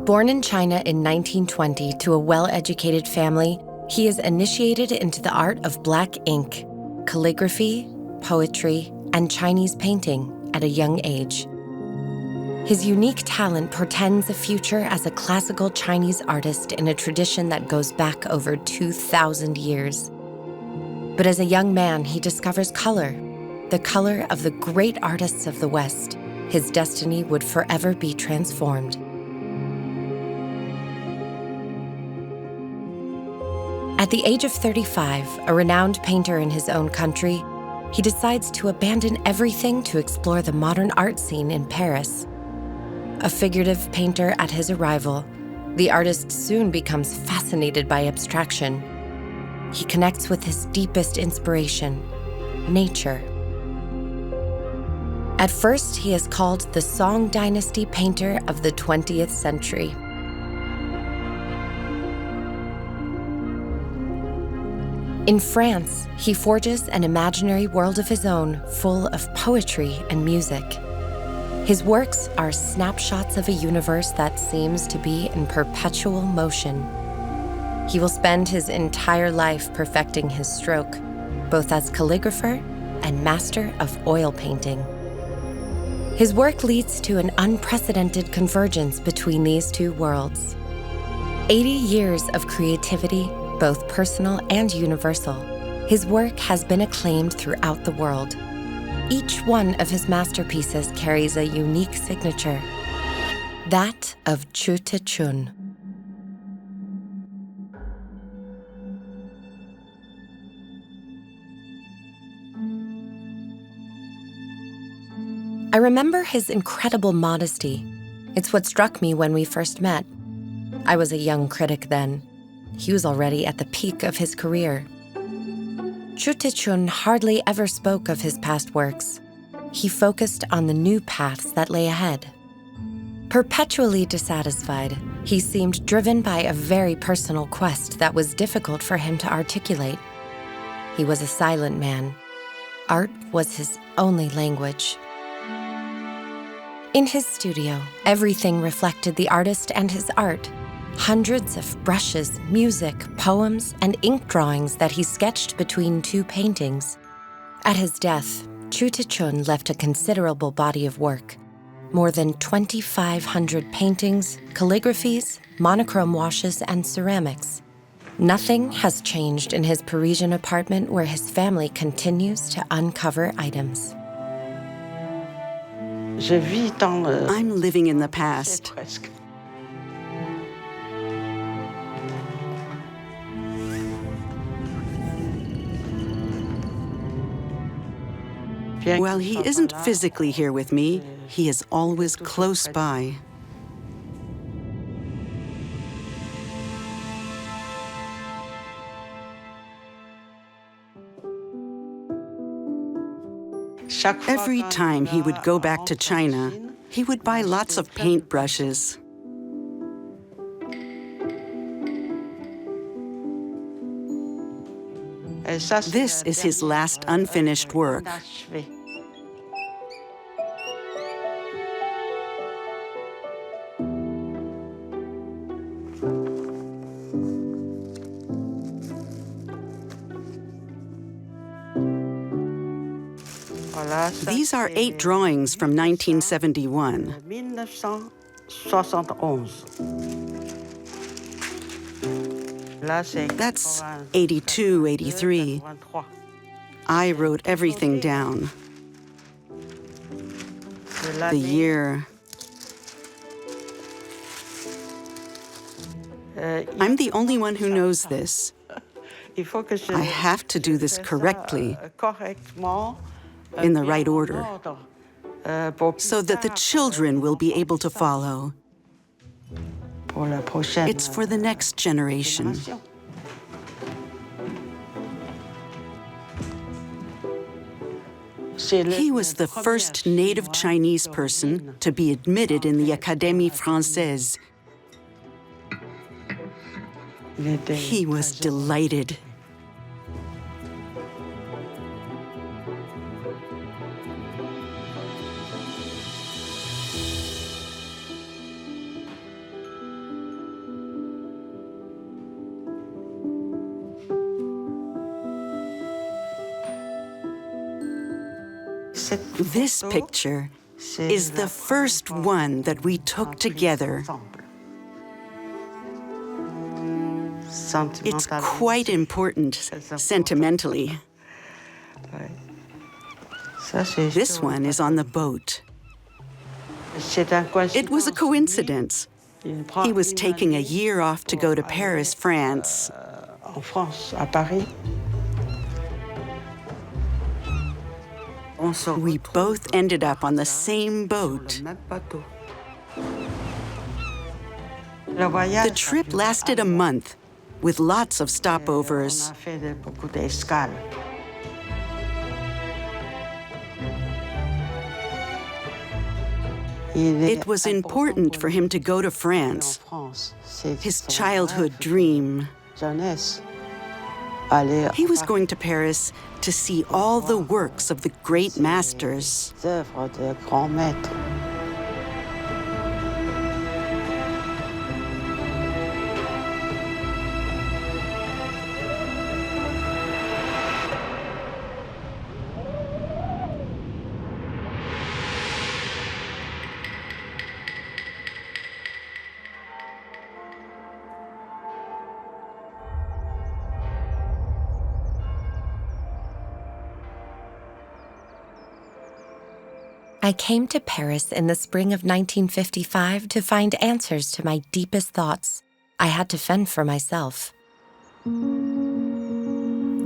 Born in China in 1920 to a well-educated family, he is initiated into the art of black ink, calligraphy, poetry, and Chinese painting at a young age. His unique talent portends a future as a classical Chinese artist in a tradition that goes back over 2,000 years. But as a young man, he discovers color, the color of the great artists of the West. His destiny would forever be transformed. At the age of 35, a renowned painter in his own country, he decides to abandon everything to explore the modern art scene in Paris. A figurative painter at his arrival, the artist soon becomes fascinated by abstraction. He connects with his deepest inspiration, nature. At first, he is called the Song Dynasty painter of the 20th century. In France, he forges an imaginary world of his own, full of poetry and music. His works are snapshots of a universe that seems to be in perpetual motion. He will spend his entire life perfecting his stroke, both as calligrapher and master of oil painting. His work leads to an unprecedented convergence between these two worlds. 80 years of creativity, both personal and universal, his work has been acclaimed throughout the world. Each one of his masterpieces carries a unique signature, that of Chu Teh-Chun. I remember his incredible modesty. It's what struck me when we first met. I was a young critic then. He was already at the peak of his career. Chu Teh-Chun hardly ever spoke of his past works. He focused on the new paths that lay ahead. Perpetually dissatisfied, he seemed driven by a very personal quest that was difficult for him to articulate. He was a silent man. Art was his only language. In his studio, everything reflected the artist and his art. Hundreds of brushes, music, poems, and ink drawings that he sketched between two paintings. At his death, Chu Teh-Chun left a considerable body of work. More than 2,500 paintings, calligraphies, monochrome washes, and ceramics. Nothing has changed in his Parisian apartment where his family continues to uncover items. I'm living in the past. While he isn't physically here with me, he is always close by. Every time he would go back to China, he would buy lots of paintbrushes. This is his last unfinished work. These are 8 drawings from 1971. That's 82, 83. I wrote everything down. The year. I'm the only one who knows this. I have to do this correctly, in the right order, so that the children will be able to follow. It's for the next generation. He was the first native Chinese person to be admitted in the Académie Française. He was delighted. This picture is the first one that we took together. It's quite important, sentimentally. This one is on the boat. It was a coincidence. He was taking a year off to go to Paris, France. We both ended up on the same boat. The trip lasted a month, with lots of stopovers. It was important for him to go to France, his childhood dream. He was going to Paris to see all the works of the great masters. I came to Paris in the spring of 1955 to find answers to my deepest thoughts. I had to fend for myself.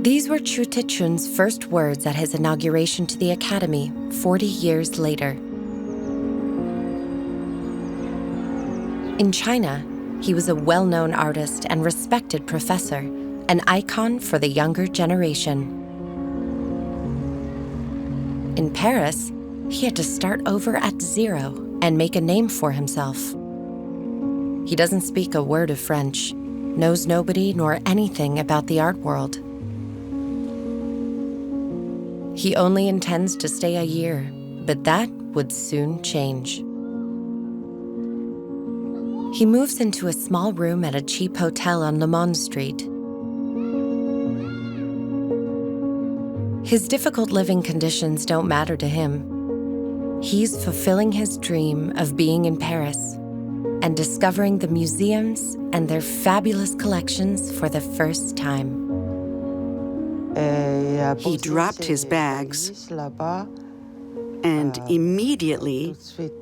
These were Chu Teh-Chun's first words at his inauguration to the Academy 40 years later. In China, he was a well-known artist and respected professor, an icon for the younger generation. In Paris, he had to start over at zero and make a name for himself. He doesn't speak a word of French, knows nobody nor anything about the art world. He only intends to stay a year, but that would soon change. He moves into a small room at a cheap hotel on Le Monde Street. His difficult living conditions don't matter to him. He's fulfilling his dream of being in Paris and discovering the museums and their fabulous collections for the first time. He dropped his bags, and immediately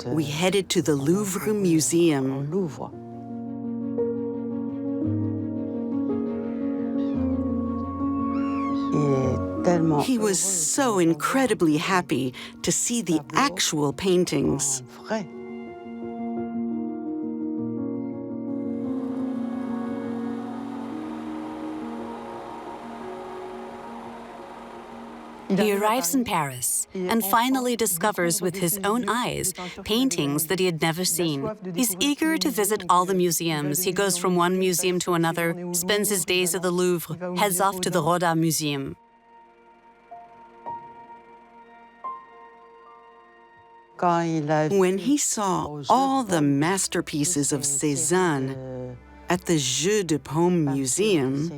we headed to the Louvre Museum. He was so incredibly happy to see the actual paintings. He arrives in Paris and finally discovers with his own eyes paintings that he had never seen. He's eager to visit all the museums. He goes from one museum to another, spends his days at the Louvre, heads off to the Rodin Museum. When he saw all the masterpieces of Cézanne at the Jeu de Paume Museum,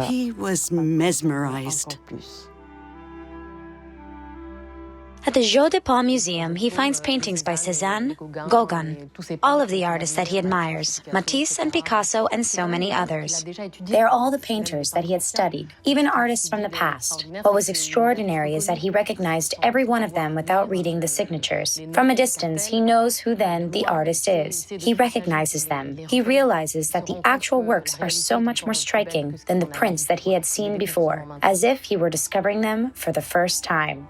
he was mesmerized. At the Jeu de Paume Museum, he finds paintings by Cézanne, Gauguin, all of the artists that he admires, Matisse and Picasso and so many others. They're all the painters that he had studied, even artists from the past. What was extraordinary is that he recognized every one of them without reading the signatures. From a distance, he knows who then the artist is. He recognizes them. He realizes that the actual works are so much more striking than the prints that he had seen before, as if he were discovering them for the first time.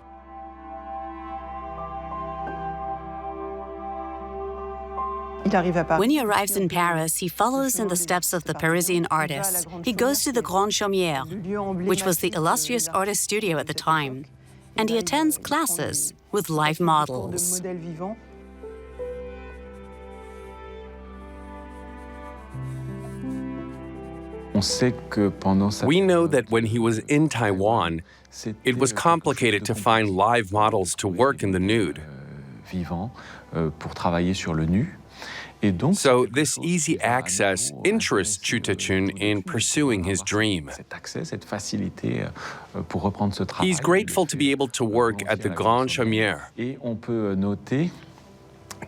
When he arrives in Paris, he follows in the steps of the Parisian artists. He goes to the Grande Chaumière, which was the illustrious artist studio at the time, and he attends classes with live models. We know that when he was in Taiwan, it was complicated to find live models to work in the nude. So this easy access interests Chu Teh-Chun in pursuing his dream. He's grateful to be able to work at the Grande Chaumière.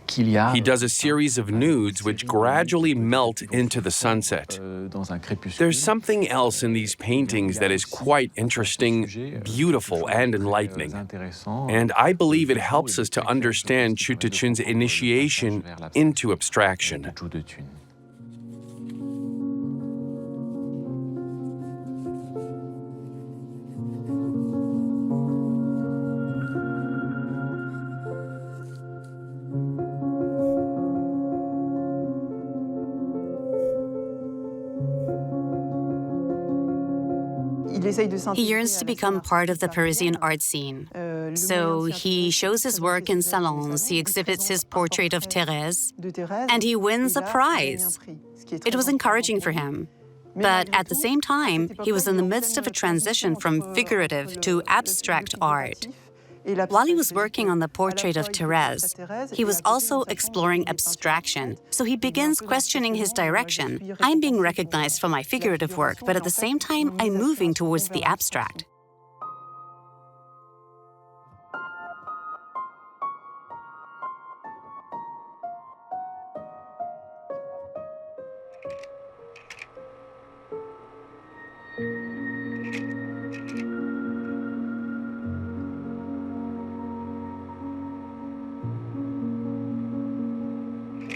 He does a series of nudes which gradually melt into the sunset. There's something else in these paintings that is quite interesting, beautiful, and enlightening. And I believe it helps us to understand Chu Teh-Chun's initiation into abstraction. He yearns to become part of the Parisian art scene. So he shows his work in salons, he exhibits his portrait of Thérèse, and he wins a prize. It was encouraging for him. But at the same time, he was in the midst of a transition from figurative to abstract art. While he was working on the portrait of Thérèse, he was also exploring abstraction, so he begins questioning his direction. I'm being recognized for my figurative work, but at the same time, I'm moving towards the abstract.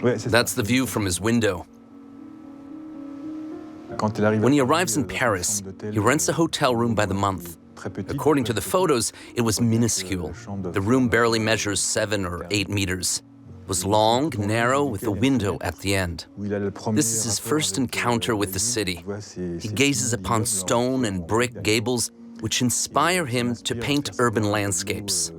That's the view from his window. When he arrives in Paris, he rents a hotel room by the month. According to the photos, it was minuscule. The room barely measures 7 or 8 meters. It was long, narrow, with a window at the end. This is his first encounter with the city. He gazes upon stone and brick gables, which inspire him to paint urban landscapes.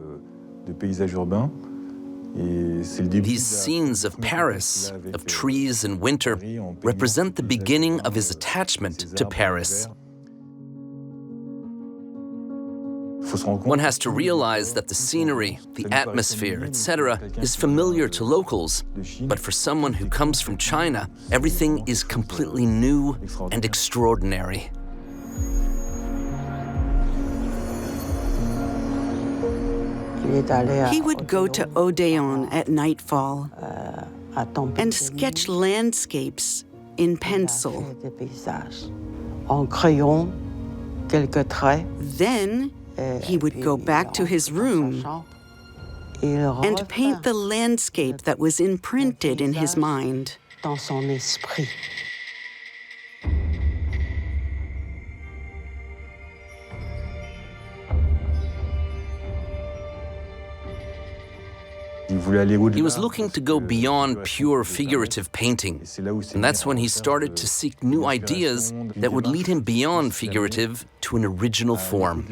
These scenes of Paris, of trees in winter, represent the beginning of his attachment to Paris. One has to realize that the scenery, the atmosphere, etc., is familiar to locals, but for someone who comes from China, everything is completely new and extraordinary. He would go to Odéon at nightfall and sketch landscapes in pencil. Then he would go back to his room and paint the landscape that was imprinted in his mind. He was looking to go beyond pure figurative painting, and that's when he started to seek new ideas that would lead him beyond figurative to an original form.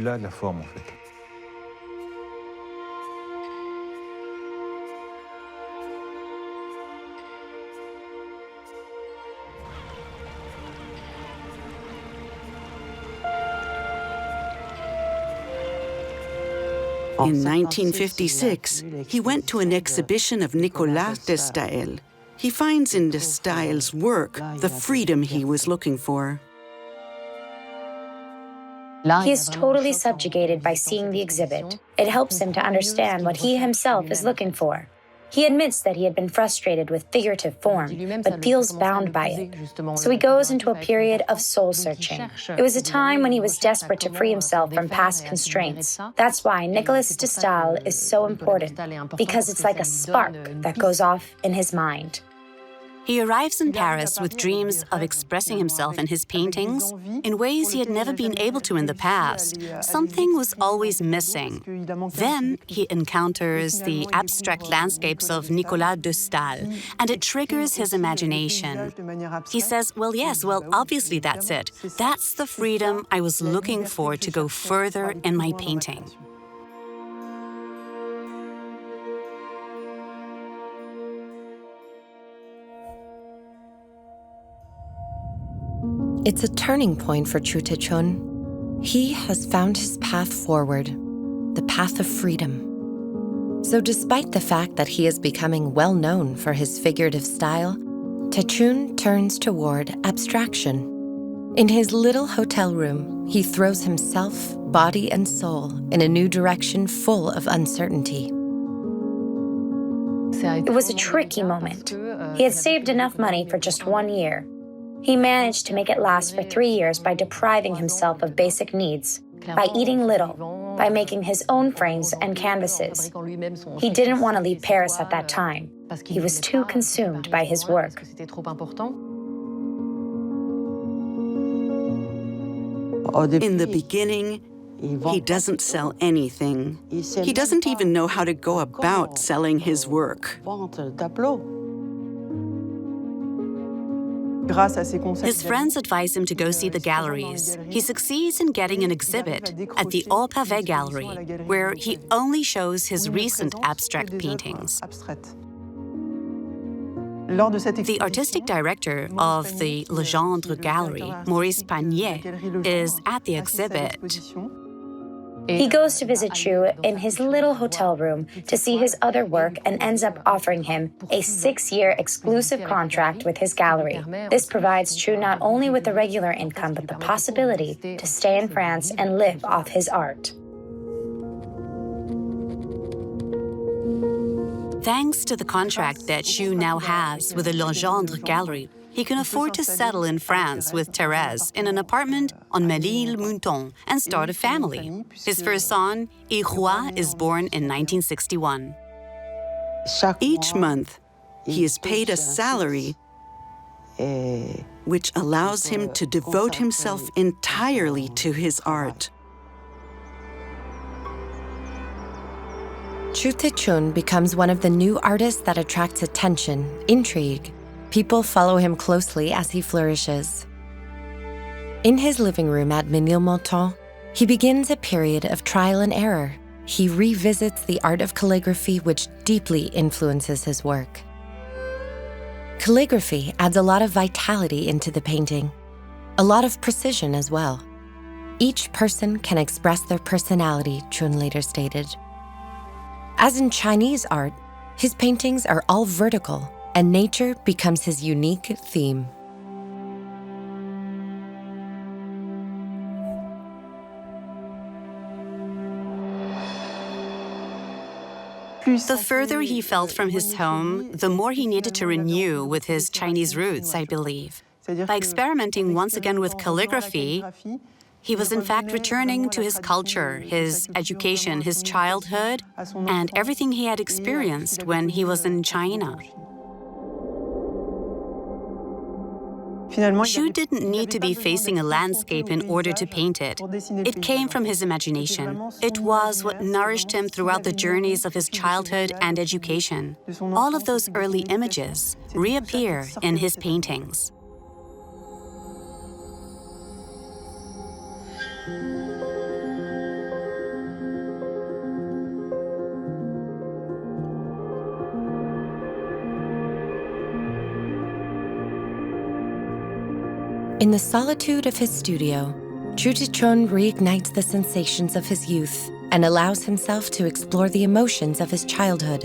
In 1956, he went to an exhibition of Nicolas de Staël. He finds in de Staël's work the freedom he was looking for. He is totally subjugated by seeing the exhibit. It helps him to understand what he himself is looking for. He admits that he had been frustrated with figurative form, but feels bound by it. So he goes into a period of soul-searching. It was a time when he was desperate to free himself from past constraints. That's why Nicolas de Staël is so important, because it's like a spark that goes off in his mind. He arrives in Paris with dreams of expressing himself in his paintings in ways he had never been able to in the past. Something was always missing. Then he encounters the abstract landscapes of Nicolas de Staël, and it triggers his imagination. He says, obviously that's it. That's the freedom I was looking for to go further in my painting. It's a turning point for Chu Teh-Chun. He has found his path forward, the path of freedom. So despite the fact that he is becoming well known for his figurative style, Teh-Chun turns toward abstraction. In his little hotel room, he throws himself, body and soul, in a new direction full of uncertainty. It was a tricky moment. He had saved enough money for just 1 year. He managed to make it last for 3 years by depriving himself of basic needs, by eating little, by making his own frames and canvases. He didn't want to leave Paris at that time. He was too consumed by his work. In the beginning, he doesn't sell anything. He doesn't even know how to go about selling his work. His friends advise him to go see the galleries. He succeeds in getting an exhibit at the Au Pavé Gallery, where he only shows his recent abstract paintings. The artistic director of the Legendre Gallery, Maurice Panier, is at the exhibit. He goes to visit Chu in his little hotel room to see his other work and ends up offering him a 6-year exclusive contract with his gallery. This provides Chu not only with a regular income, but the possibility to stay in France and live off his art. Thanks to the contract that Chu now has with the Legendre Gallery, he can afford to settle in France with Thérèse in an apartment on Ménilmontant and start a family. His first son, Iroi, is born in 1961. Each month, he is paid a salary which allows him to devote himself entirely to his art. Chu Teh-Chun becomes one of the new artists that attracts attention, intrigue. People follow him closely as he flourishes. In his living room at Ménilmontant, he begins a period of trial and error. He revisits the art of calligraphy, which deeply influences his work. Calligraphy adds a lot of vitality into the painting, a lot of precision as well. Each person can express their personality, Chun later stated. As in Chinese art, his paintings are all vertical, and nature becomes his unique theme. The further he felt from his home, the more he needed to renew with his Chinese roots, I believe. By experimenting once again with calligraphy, he was in fact returning to his culture, his education, his childhood, and everything he had experienced when he was in China. Chu didn't need to be facing a landscape in order to paint it. It came from his imagination. It was what nourished him throughout the journeys of his childhood and education. All of those early images reappear in his paintings. In the solitude of his studio, Chu Teh-Chun reignites the sensations of his youth and allows himself to explore the emotions of his childhood.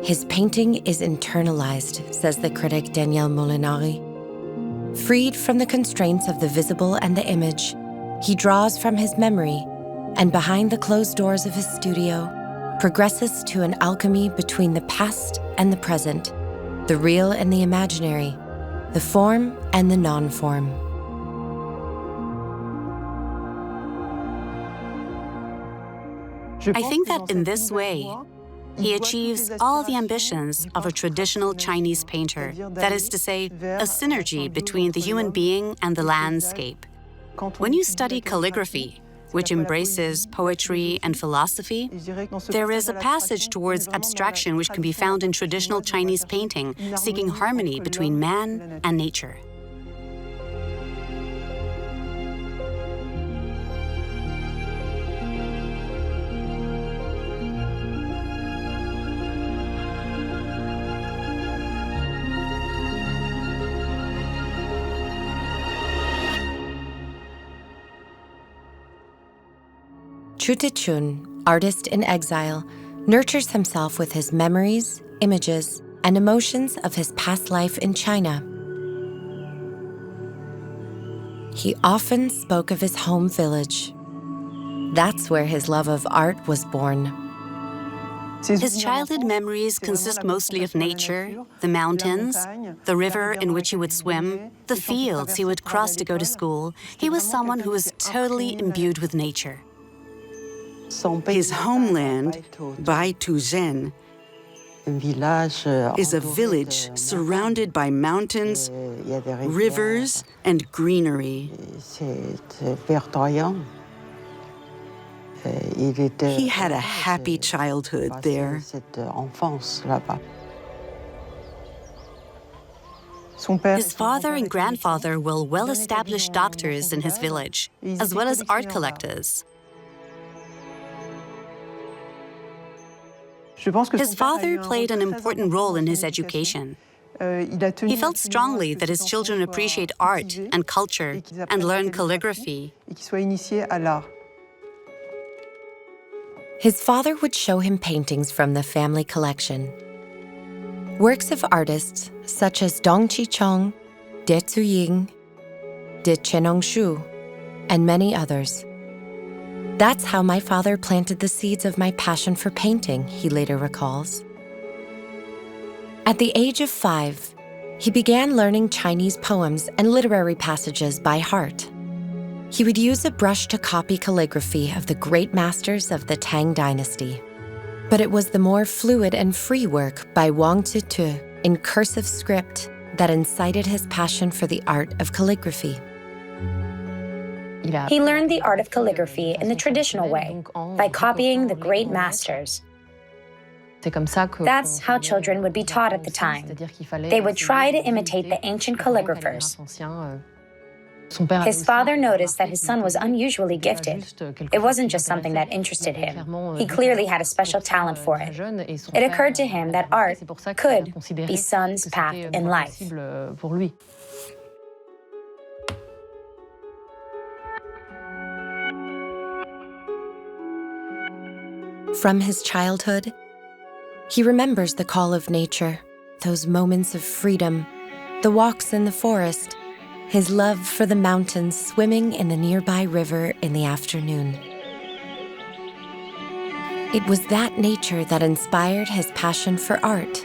His painting is internalized, says the critic Daniel Molinari. Freed from the constraints of the visible and the image, he draws from his memory and behind the closed doors of his studio, progresses to an alchemy between the past and the present, the real and the imaginary, the form and the non-form. I think that in this way, he achieves all the ambitions of a traditional Chinese painter, that is to say, a synergy between the human being and the landscape. When you study calligraphy, which embraces poetry and philosophy, there is a passage towards abstraction which can be found in traditional Chinese painting, seeking harmony between man and nature. Chu Teh-Chun, artist in exile, nurtures himself with his memories, images, and emotions of his past life in China. He often spoke of his home village. That's where his love of art was born. His childhood memories consist mostly of nature, the mountains, the river in which he would swim, the fields he would cross to go to school. He was someone who was totally imbued with nature. His homeland, Vitry-sur-Seine, is a village surrounded by mountains, rivers, and greenery. He had a happy childhood there. His father and grandfather were well-established doctors in his village, as well as art collectors. His father played an important role in his education. He felt strongly that his children appreciate art and culture and learn calligraphy. His father would show him paintings from the family collection. Works of artists such as Dong Chi-chong, De Zuying, De Chen-Shu, and many others. That's how my father planted the seeds of my passion for painting, he later recalls. At the age of 5, he began learning Chinese poems and literary passages by heart. He would use a brush to copy calligraphy of the great masters of the Tang dynasty. But it was the more fluid and free work by Wang Zhi in cursive script that incited his passion for the art of calligraphy. He learned the art of calligraphy in the traditional way, by copying the great masters. That's how children would be taught at the time. They would try to imitate the ancient calligraphers. His father noticed that his son was unusually gifted. It wasn't just something that interested him. He clearly had a special talent for it. It occurred to him that art could be son's path in life. From his childhood, he remembers the call of nature, those moments of freedom, the walks in the forest, his love for the mountains swimming in the nearby river in the afternoon. It was that nature that inspired his passion for art.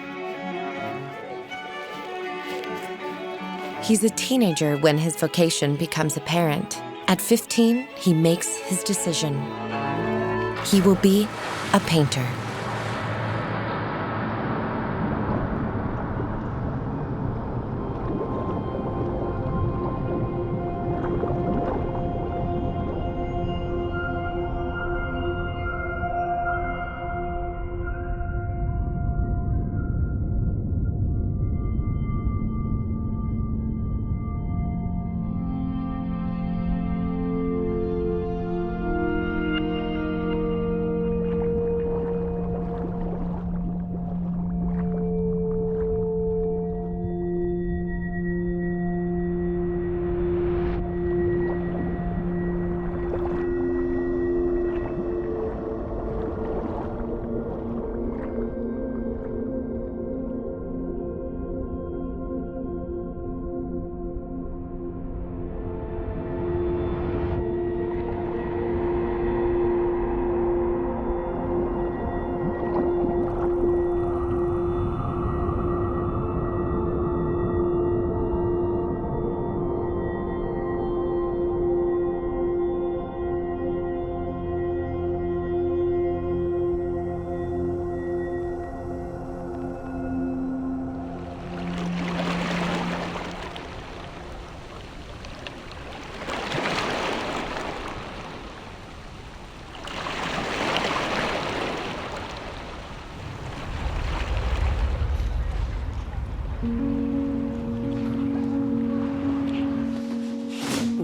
He's a teenager when his vocation becomes apparent. At 15, he makes his decision. He will be a painter.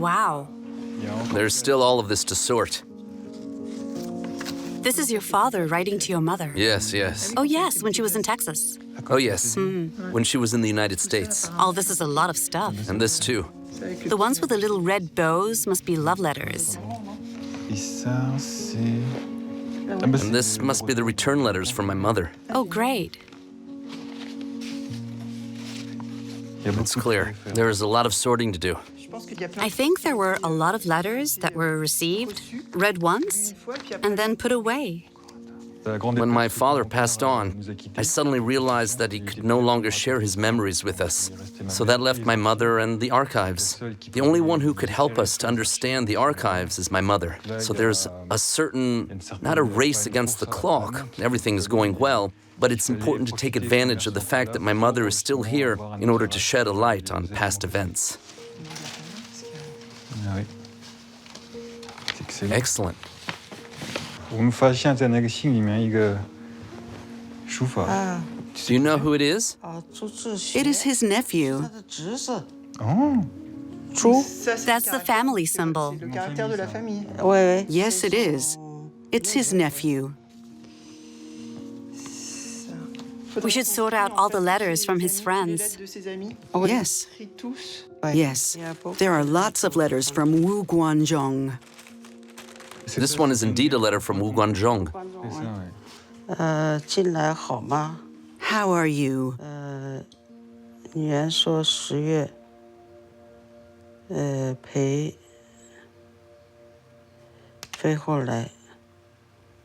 Wow. There's still all of this to sort. This is your father writing to your mother. Yes, yes. Oh, yes, when she was in Texas. Oh, yes. When she was in the United States. Oh, this is a lot of stuff. And this, too. The ones with the little red bows must be love letters. And this must be the return letters from my mother. Oh, great. It's clear. There is a lot of sorting to do. I think there were a lot of letters that were received, read once, and then put away. When my father passed on, I suddenly realized that he could no longer share his memories with us. So that left my mother and the archives. The only one who could help us to understand the archives is my mother. So there's a certain, not a race against the clock. Everything is going well, but it's important to take advantage of the fact that my mother is still here in order to shed a light on past events. Excellent. Do you know who it is? It is his nephew. That's the family symbol. Yes, it is. It's his nephew. We should sort out all the letters from his friends. Yes. Yes. There are lots of letters from Wu Guanzhong. This one is indeed a letter from Wu Guanzhong. How are you?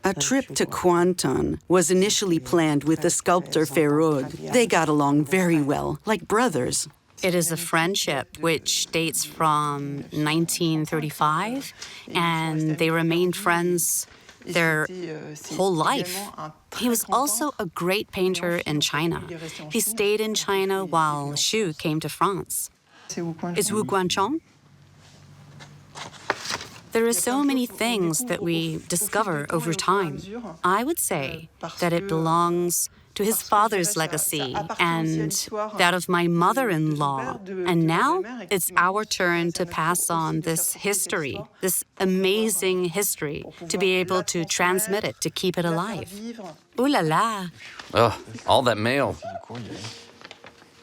A trip to Kwanton was initially planned with the sculptor Ferraud. They got along very well, like brothers. It is a friendship which dates from 1935, and they remained friends their whole life. He was also a great painter in China. He stayed in China while Chu came to France. Is Wu Guanzhong? There are so many things that we discover over time. I would say that it belongs to his father's legacy and that of my mother-in-law. And now it's our turn to pass on this history, this amazing history, to be able to transmit it, to keep it alive. Ooh la la. Oh, all that mail.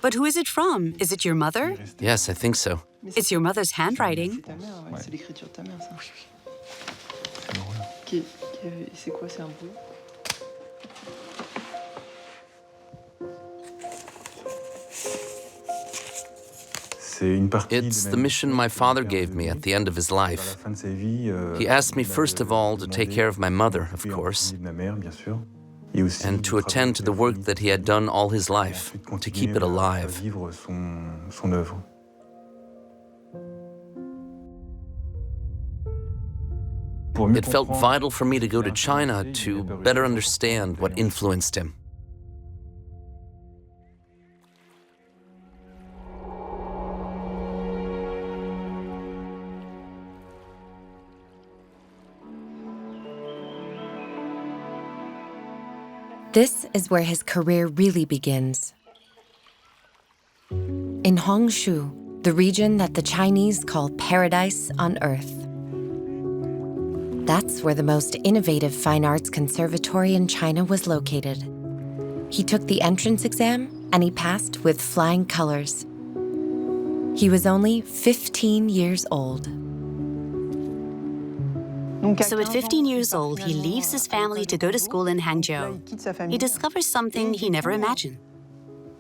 But who is it from? Is it your mother? Yes, I think so. It's your mother's handwriting. It's the mission my father gave me at the end of his life. He asked me first of all to take care of my mother, of course, and to attend to the work that he had done all his life, to keep it alive. It felt vital for me to go to China to better understand what influenced him. This is where his career really begins. In Hangzhou, the region that the Chinese call paradise on earth. That's where the most innovative fine arts conservatory in China was located. He took the entrance exam and he passed with flying colors. He was only 15 years old. So at 15 years old, he leaves his family to go to school in Hangzhou. He discovers something he never imagined.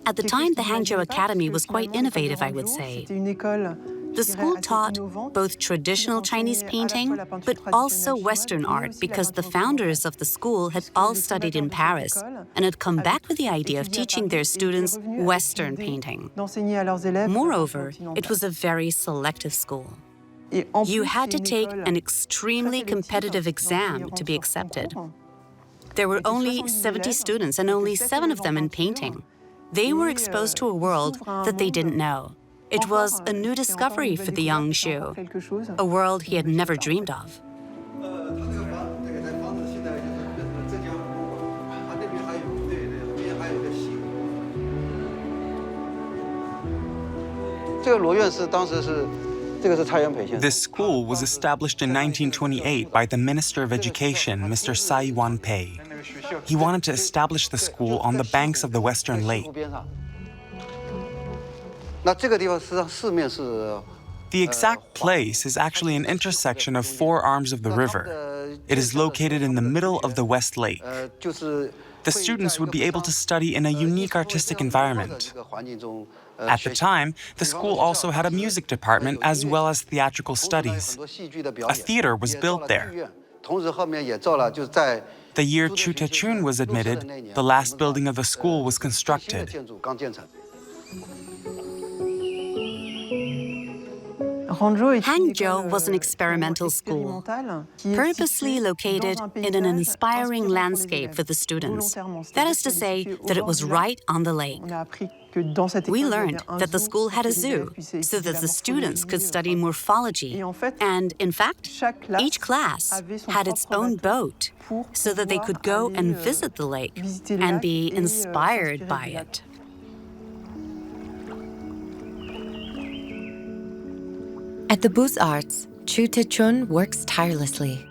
At the time, the Hangzhou Academy was quite innovative, I would say. The school taught both traditional Chinese painting, but also Western art, because the founders of the school had all studied in Paris and had come back with the idea of teaching their students Western painting. Moreover, it was a very selective school. You had to take an extremely competitive exam to be accepted. There were only 70 students and only 7 of them in painting. They were exposed to a world that they didn't know. It was a new discovery for the young Chu, a world he had never dreamed of. This school was established in 1928 by the Minister of Education, Mr. Tsai Wan-pei. He wanted to establish the school on the banks of the Western Lake. The exact place is actually an intersection of four arms of the river. It is located in the middle of the West Lake. The students would be able to study in a unique artistic environment. At the time, the school also had a music department as well as theatrical studies. A theater was built there. The year Chu Teh-Chun was admitted, the last building of the school was constructed. Hangzhou was an experimental school, purposely located in an inspiring landscape for the students. That is to say, that it was right on the lake. We learned that the school had a zoo, so that the students could study morphology. And, in fact, each class had its own boat, so that they could go and visit the lake and be inspired by it. At the Beaux-Arts, Chu Teh-Chun works tirelessly.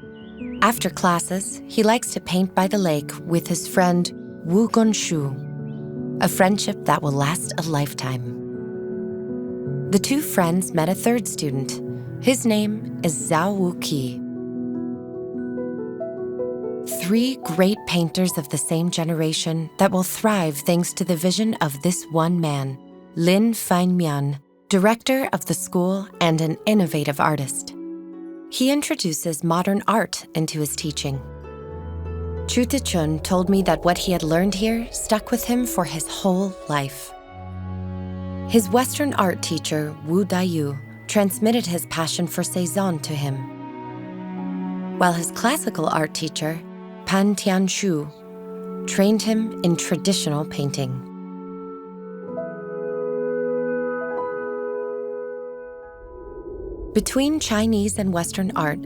After classes, he likes to paint by the lake with his friend Wu Gonshu, a friendship that will last a lifetime. The two friends met a third student. His name is Zhao Wuqi. Three great painters of the same generation that will thrive thanks to the vision of this one man, Lin Feinmian, director of the school and an innovative artist. He introduces modern art into his teaching. Chu Teh-Chun told me that what he had learned here stuck with him for his whole life. His Western art teacher, Wu Daiyu, transmitted his passion for Cézanne to him, while his classical art teacher, Pan Tianshu, trained him in traditional painting. Between Chinese and Western art,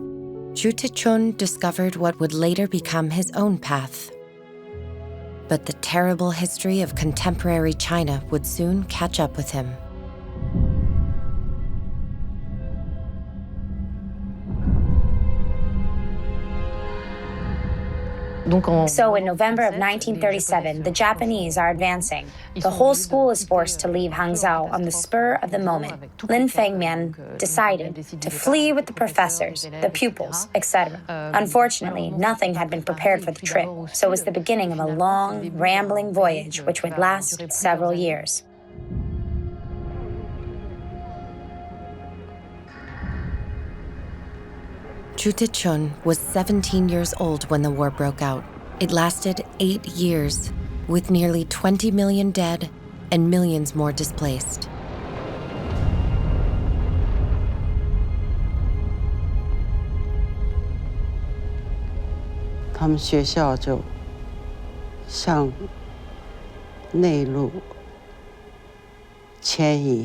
Chu Teh-Chun discovered what would later become his own path. But the terrible history of contemporary China would soon catch up with him. So in November of 1937, the Japanese are advancing. The whole school is forced to leave Hangzhou on the spur of the moment. Lin Fengmian decided to flee with the professors, the pupils, etc. Unfortunately, nothing had been prepared for the trip, so it was the beginning of a long, rambling voyage which would last several years. Chu Teh-Chun was 17 years old when the war broke out. It lasted 8 years, with nearly 20 million dead and millions more displaced.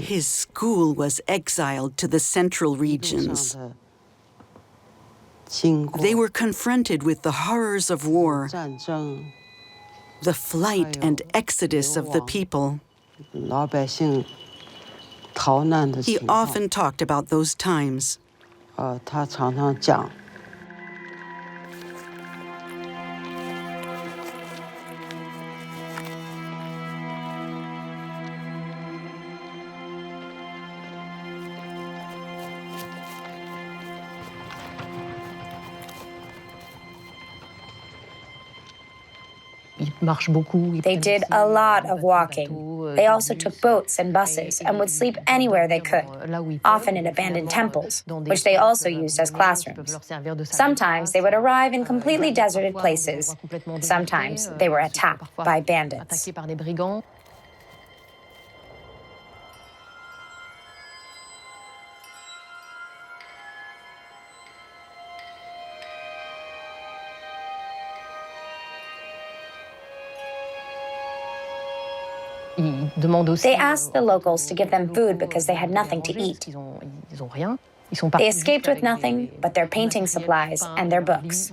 His school was exiled to the central regions. They were confronted with the horrors of war, the flight and exodus of the people. He often talked about those times. They did a lot of walking. They also took boats and buses and would sleep anywhere they could, often in abandoned temples, which they also used as classrooms. Sometimes they would arrive in completely deserted places. Sometimes they were attacked by bandits. They asked the locals to give them food because they had nothing to eat. They escaped with nothing but their painting supplies and their books.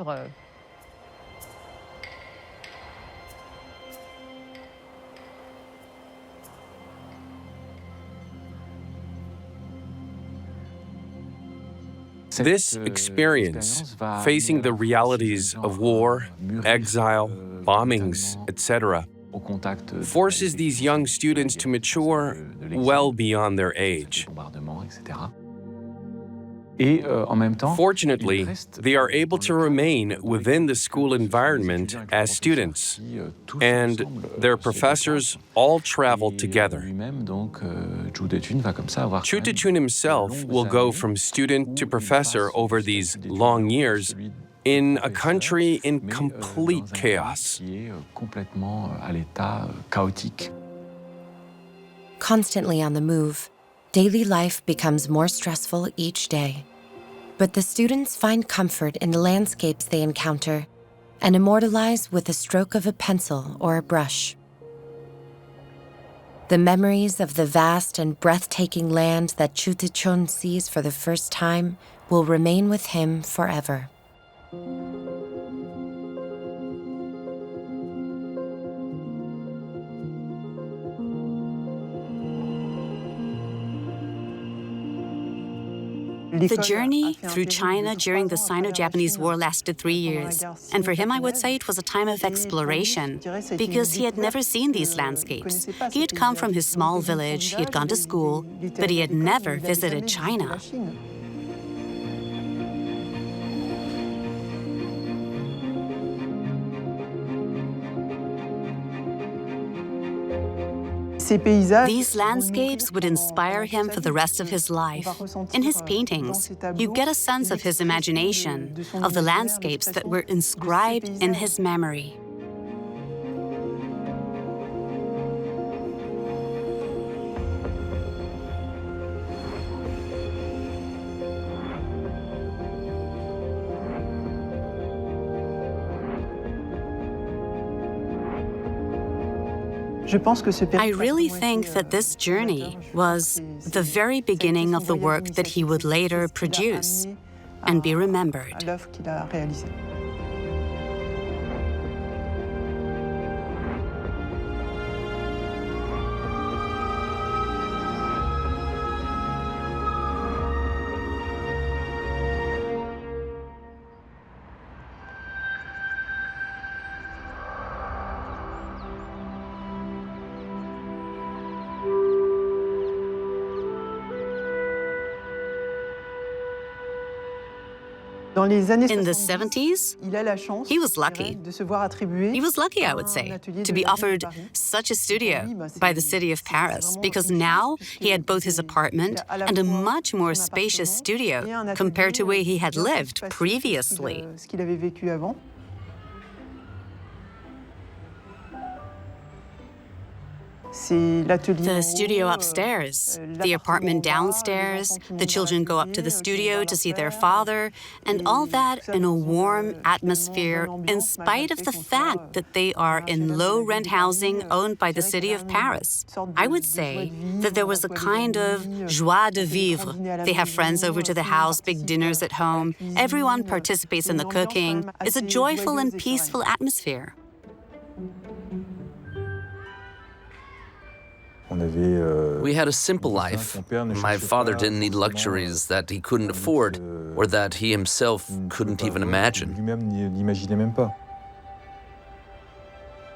This experience, facing the realities of war, exile, bombings, etc., forces these young students to mature well beyond their age. Fortunately, they are able to remain within the school environment as students, and their professors all travel together. Chu Teh-Chun himself will go from student to professor over these long years in a country in complete chaos. Constantly on the move, daily life becomes more stressful each day. But the students find comfort in the landscapes they encounter and immortalize with a stroke of a pencil or a brush. The memories of the vast and breathtaking land that Chu Teh-Chun sees for the first time will remain with him forever. The journey through China during the Sino-Japanese War lasted 3 years. And for him, I would say it was a time of exploration, because he had never seen these landscapes. He had come from his small village, he had gone to school, but he had never visited China. These landscapes would inspire him for the rest of his life. In his paintings, you get a sense of his imagination, of the landscapes that were inscribed in his memory. I really think that this journey was the very beginning of the work that he would later produce and be remembered. In the 70s, he was lucky. He was lucky, I would say, to be offered such a studio by the city of Paris, because now he had both his apartment and a much more spacious studio compared to where he had lived previously. The studio upstairs, the apartment downstairs, the children go up to the studio to see their father, and all that in a warm atmosphere, in spite of the fact that they are in low-rent housing owned by the city of Paris. I would say that there was a kind of joie de vivre. They have friends over to the house, big dinners at home, everyone participates in the cooking. It's a joyful and peaceful atmosphere. We had a simple life. My father didn't need luxuries that he couldn't afford or that he himself couldn't even imagine.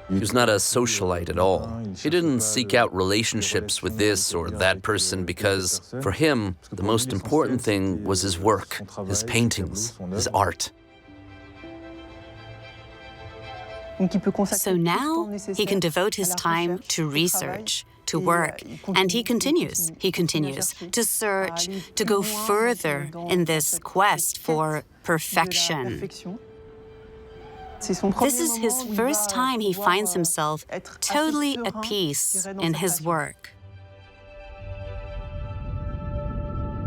He was not a socialite at all. He didn't seek out relationships with this or that person because, for him, the most important thing was his work, his paintings, his art. So now he can devote his time to research, to work, and he continues to search, to go further in this quest for perfection. This is his first time he finds himself totally at peace in his work.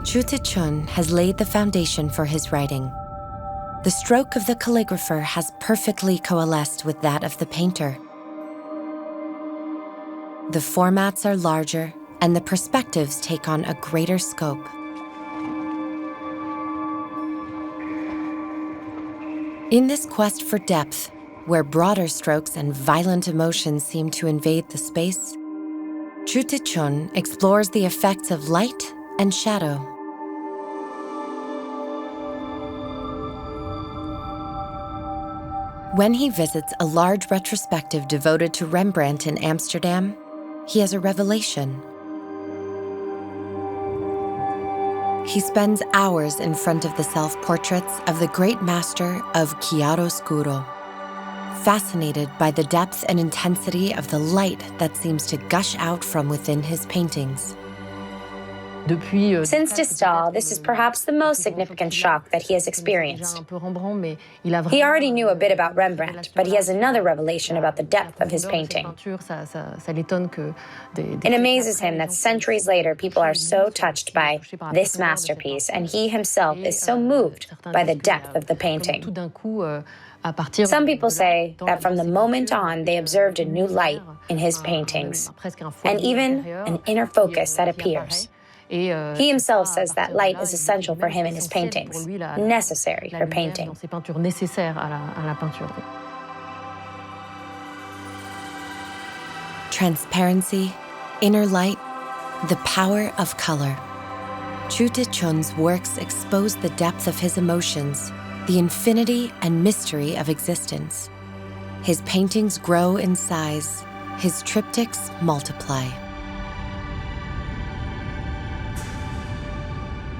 Chu Teh-Chun has laid the foundation for his writing. The stroke of the calligrapher has perfectly coalesced with that of the painter. The formats are larger, and the perspectives take on a greater scope. In this quest for depth, where broader strokes and violent emotions seem to invade the space, Chu Teh-Chun explores the effects of light and shadow. When he visits a large retrospective devoted to Rembrandt in Amsterdam, he has a revelation. He spends hours in front of the self-portraits of the great master of chiaroscuro, fascinated by the depth and intensity of the light that seems to gush out from within his paintings. Since de Staël, this is perhaps the most significant shock that he has experienced. He already knew a bit about Rembrandt, but he has another revelation about the depth of his painting. It amazes him that centuries later, people are so touched by this masterpiece, and he himself is so moved by the depth of the painting. Some people say that from the moment on, they observed a new light in his paintings, and even an inner focus that appears. He himself says that light is essential for him in his paintings, necessary for painting. Transparency, inner light, the power of color. Chu Teh-Chun's works expose the depth of his emotions, the infinity and mystery of existence. His paintings grow in size, his triptychs multiply.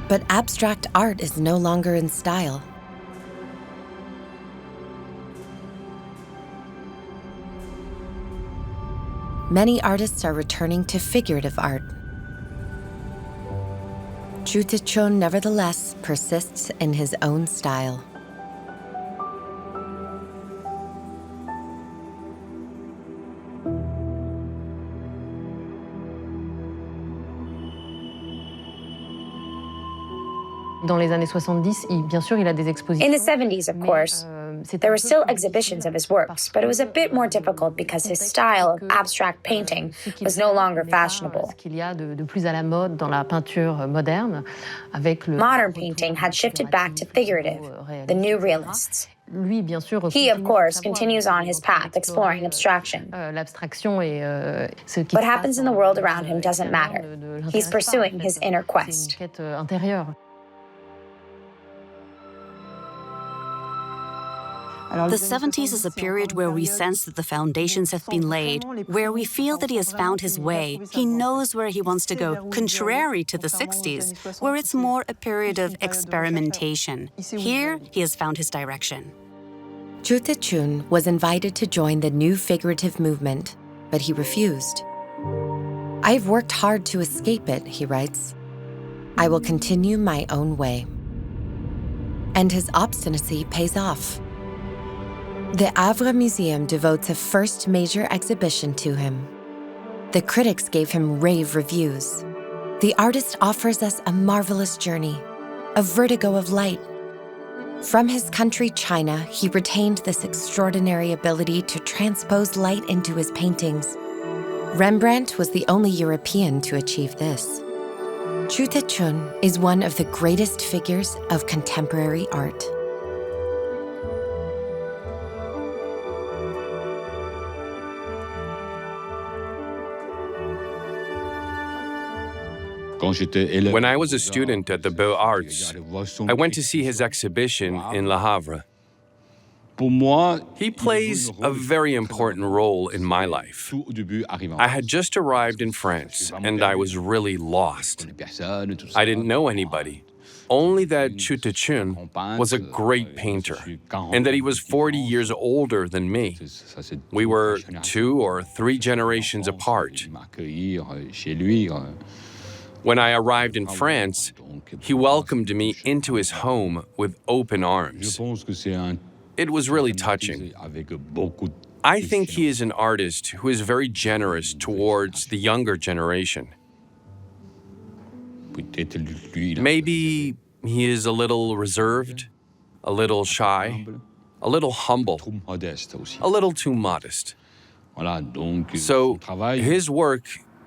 But abstract art is no longer in style. Many artists are returning to figurative art. Chu Teh-Chun nevertheless persists in his own style. In the 70s, of course, there were still exhibitions of his works, but it was a bit more difficult because his style of abstract painting was no longer fashionable. Modern painting had shifted back to figurative, the new realists. He, of course, continues on his path exploring abstraction. What happens in the world around him doesn't matter. He's pursuing his inner quest. The 70s is a period where we sense that the foundations have been laid, where we feel that he has found his way, he knows where he wants to go, contrary to the 60s, where it's more a period of experimentation. Here, he has found his direction. Chu Teh-Chun was invited to join the new figurative movement, but he refused. "I've worked hard to escape it," he writes. "I will continue my own way." And his obstinacy pays off. The Havre Museum devotes a first major exhibition to him. The critics gave him rave reviews. The artist offers us a marvelous journey, a vertigo of light. From his country, China, he retained this extraordinary ability to transpose light into his paintings. Rembrandt was the only European to achieve this. Chu Teh-Chun is one of the greatest figures of contemporary art. When I was a student at the Beaux-Arts, I went to see his exhibition in Le Havre. He plays a very important role in my life. I had just arrived in France, and I was really lost. I didn't know anybody, only that Chu Teh-Chun was a great painter, and that he was 40 years older than me. We were 2 or 3 generations apart. When I arrived in France, he welcomed me into his home with open arms. It was really touching. I think he is an artist who is very generous towards the younger generation. Maybe he is a little reserved, a little shy, a little humble, a little too modest. So his work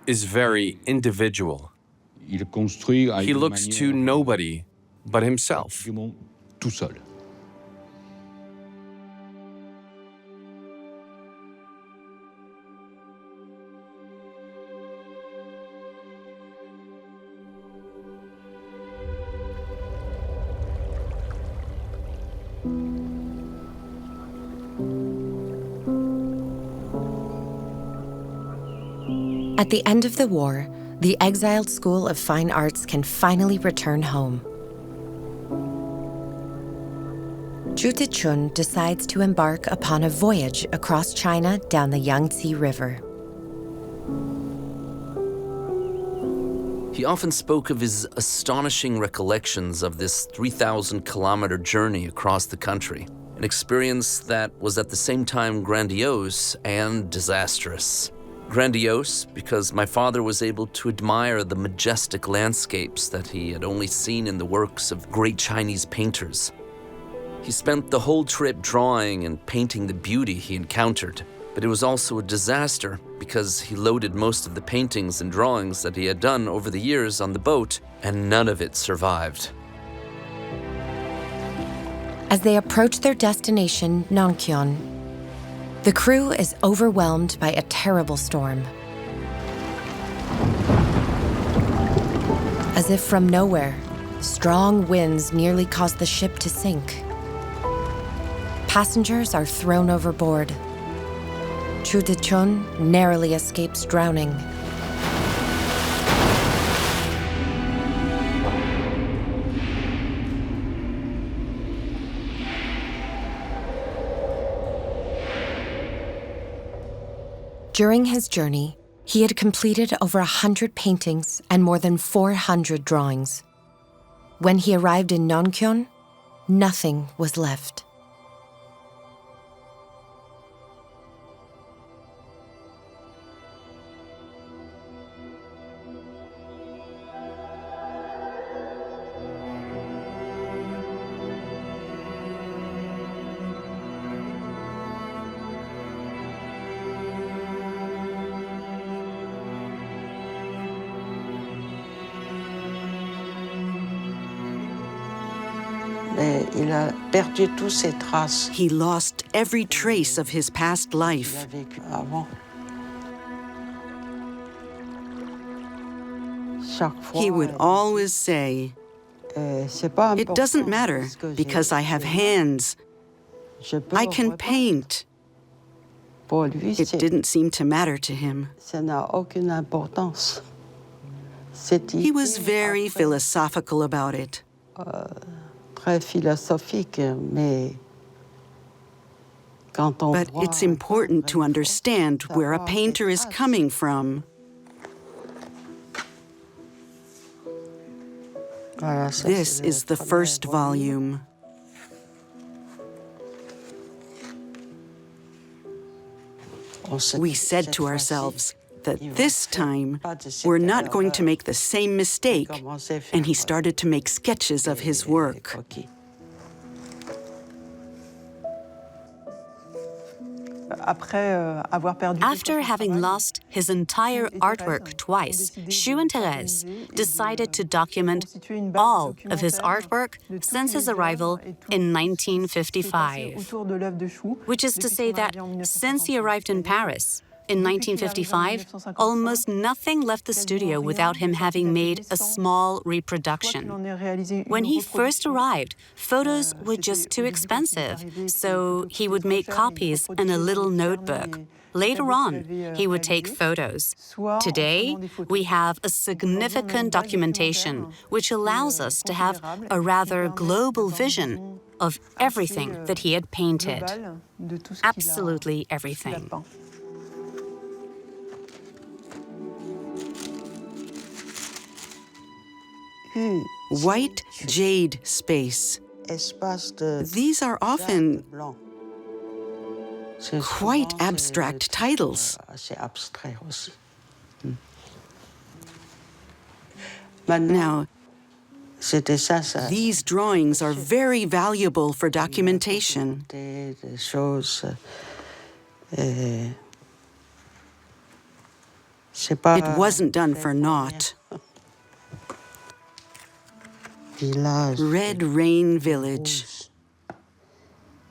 is very individual. He looks to nobody but himself. At the end of the war, the exiled School of Fine Arts can finally return home. Chu Teh-Chun decides to embark upon a voyage across China down the Yangtze River. He often spoke of his astonishing recollections of this 3,000-kilometer journey across the country, an experience that was at the same time grandiose and disastrous. Grandiose because my father was able to admire the majestic landscapes that he had only seen in the works of great Chinese painters. He spent the whole trip drawing and painting the beauty he encountered, but it was also a disaster because he loaded most of the paintings and drawings that he had done over the years on the boat, and none of it survived. As they approach their destination, Nongkyon, the crew is overwhelmed by a terrible storm. As if from nowhere, strong winds nearly cause the ship to sink. Passengers are thrown overboard. Chu Teh-Chun narrowly escapes drowning. During his journey, he had completed over 100 paintings and more than 400 drawings. When he arrived in Nongkyon, nothing was left. He lost every trace of his past life. He would always say, "It doesn't matter because I have hands. I can paint." It didn't seem to matter to him. He was very philosophical about it. But it's important to understand where a painter is coming from. This is the first volume. We said to ourselves that this time we're not going to make the same mistake, and he started to make sketches of his work. After having lost his entire artwork twice, Xu and Thérèse decided to document all of his artwork since his arrival in 1955, which is to say that since he arrived in Paris in 1955, almost nothing left the studio without him having made a small reproduction. When he first arrived, photos were just too expensive, so he would make copies in a little notebook. Later on, he would take photos. Today, we have a significant documentation, which allows us to have a rather global vision of everything that he had painted. Absolutely everything. White jade space. These are often quite abstract titles. Now, these drawings are very valuable for documentation. It wasn't done for naught. Red Rain Village,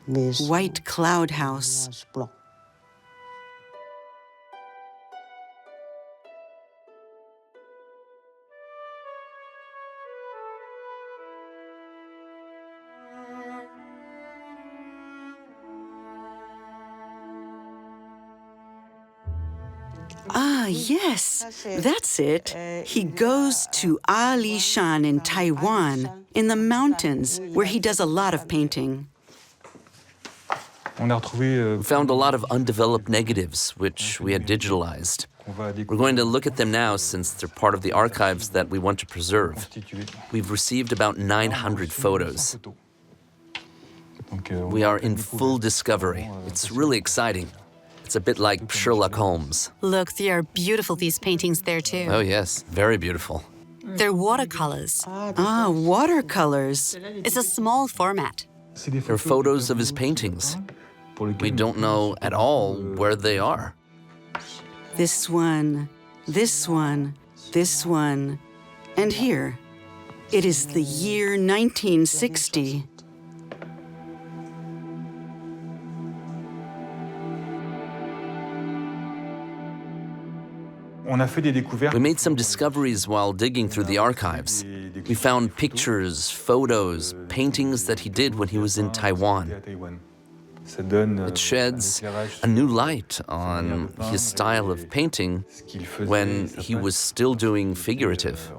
White Cloud House. Ah, yes, that's it. He goes to Alishan in Taiwan, in the mountains, where he does a lot of painting. We found a lot of undeveloped negatives, which we had digitalized. We're going to look at them now since they're part of the archives that we want to preserve. We've received about 900 photos. We are in full discovery. It's really exciting. It's a bit like Sherlock Holmes. Look, they are beautiful, these paintings there too. Oh yes, very beautiful. They're watercolors. Ah, watercolors. It's a small format. They're photos of his paintings. We don't know at all where they are. This one, this one, this one, and here. It is the year 1960. We made some discoveries while digging through the archives. We found pictures, photos, paintings that he did when he was in Taiwan. It sheds a new light on his style of painting when he was still doing figurative.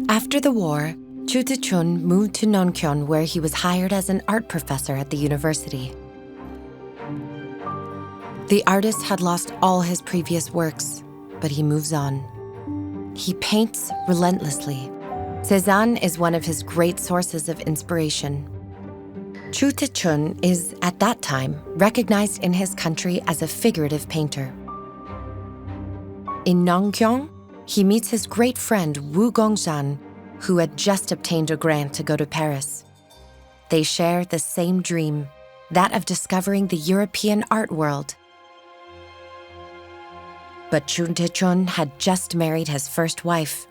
After the war, Chu Teh-Chun moved to Nonkyun, where he was hired as an art professor at the university. The artist had lost all his previous works, but he moves on. He paints relentlessly. Cézanne is one of his great sources of inspiration. Chu Teh-Chun is, at that time, recognized in his country as a figurative painter. In Nonkyun, he meets his great friend Wu Gongzhan, who had just obtained a grant to go to Paris. They share the same dream, that of discovering the European art world. But Chu Teh-Chun had just married his first wife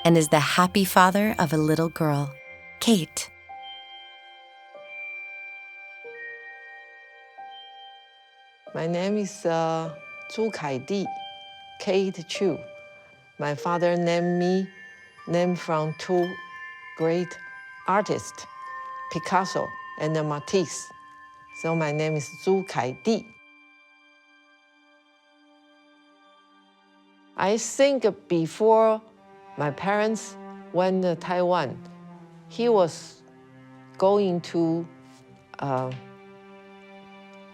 and is the happy father of a little girl, Kate. My name is Zhu Kaidi, Kate Chu. My father named me from two great artists, Picasso and Matisse. So my name is Zhu Kaidi. I think before my parents went to Taiwan, he was going to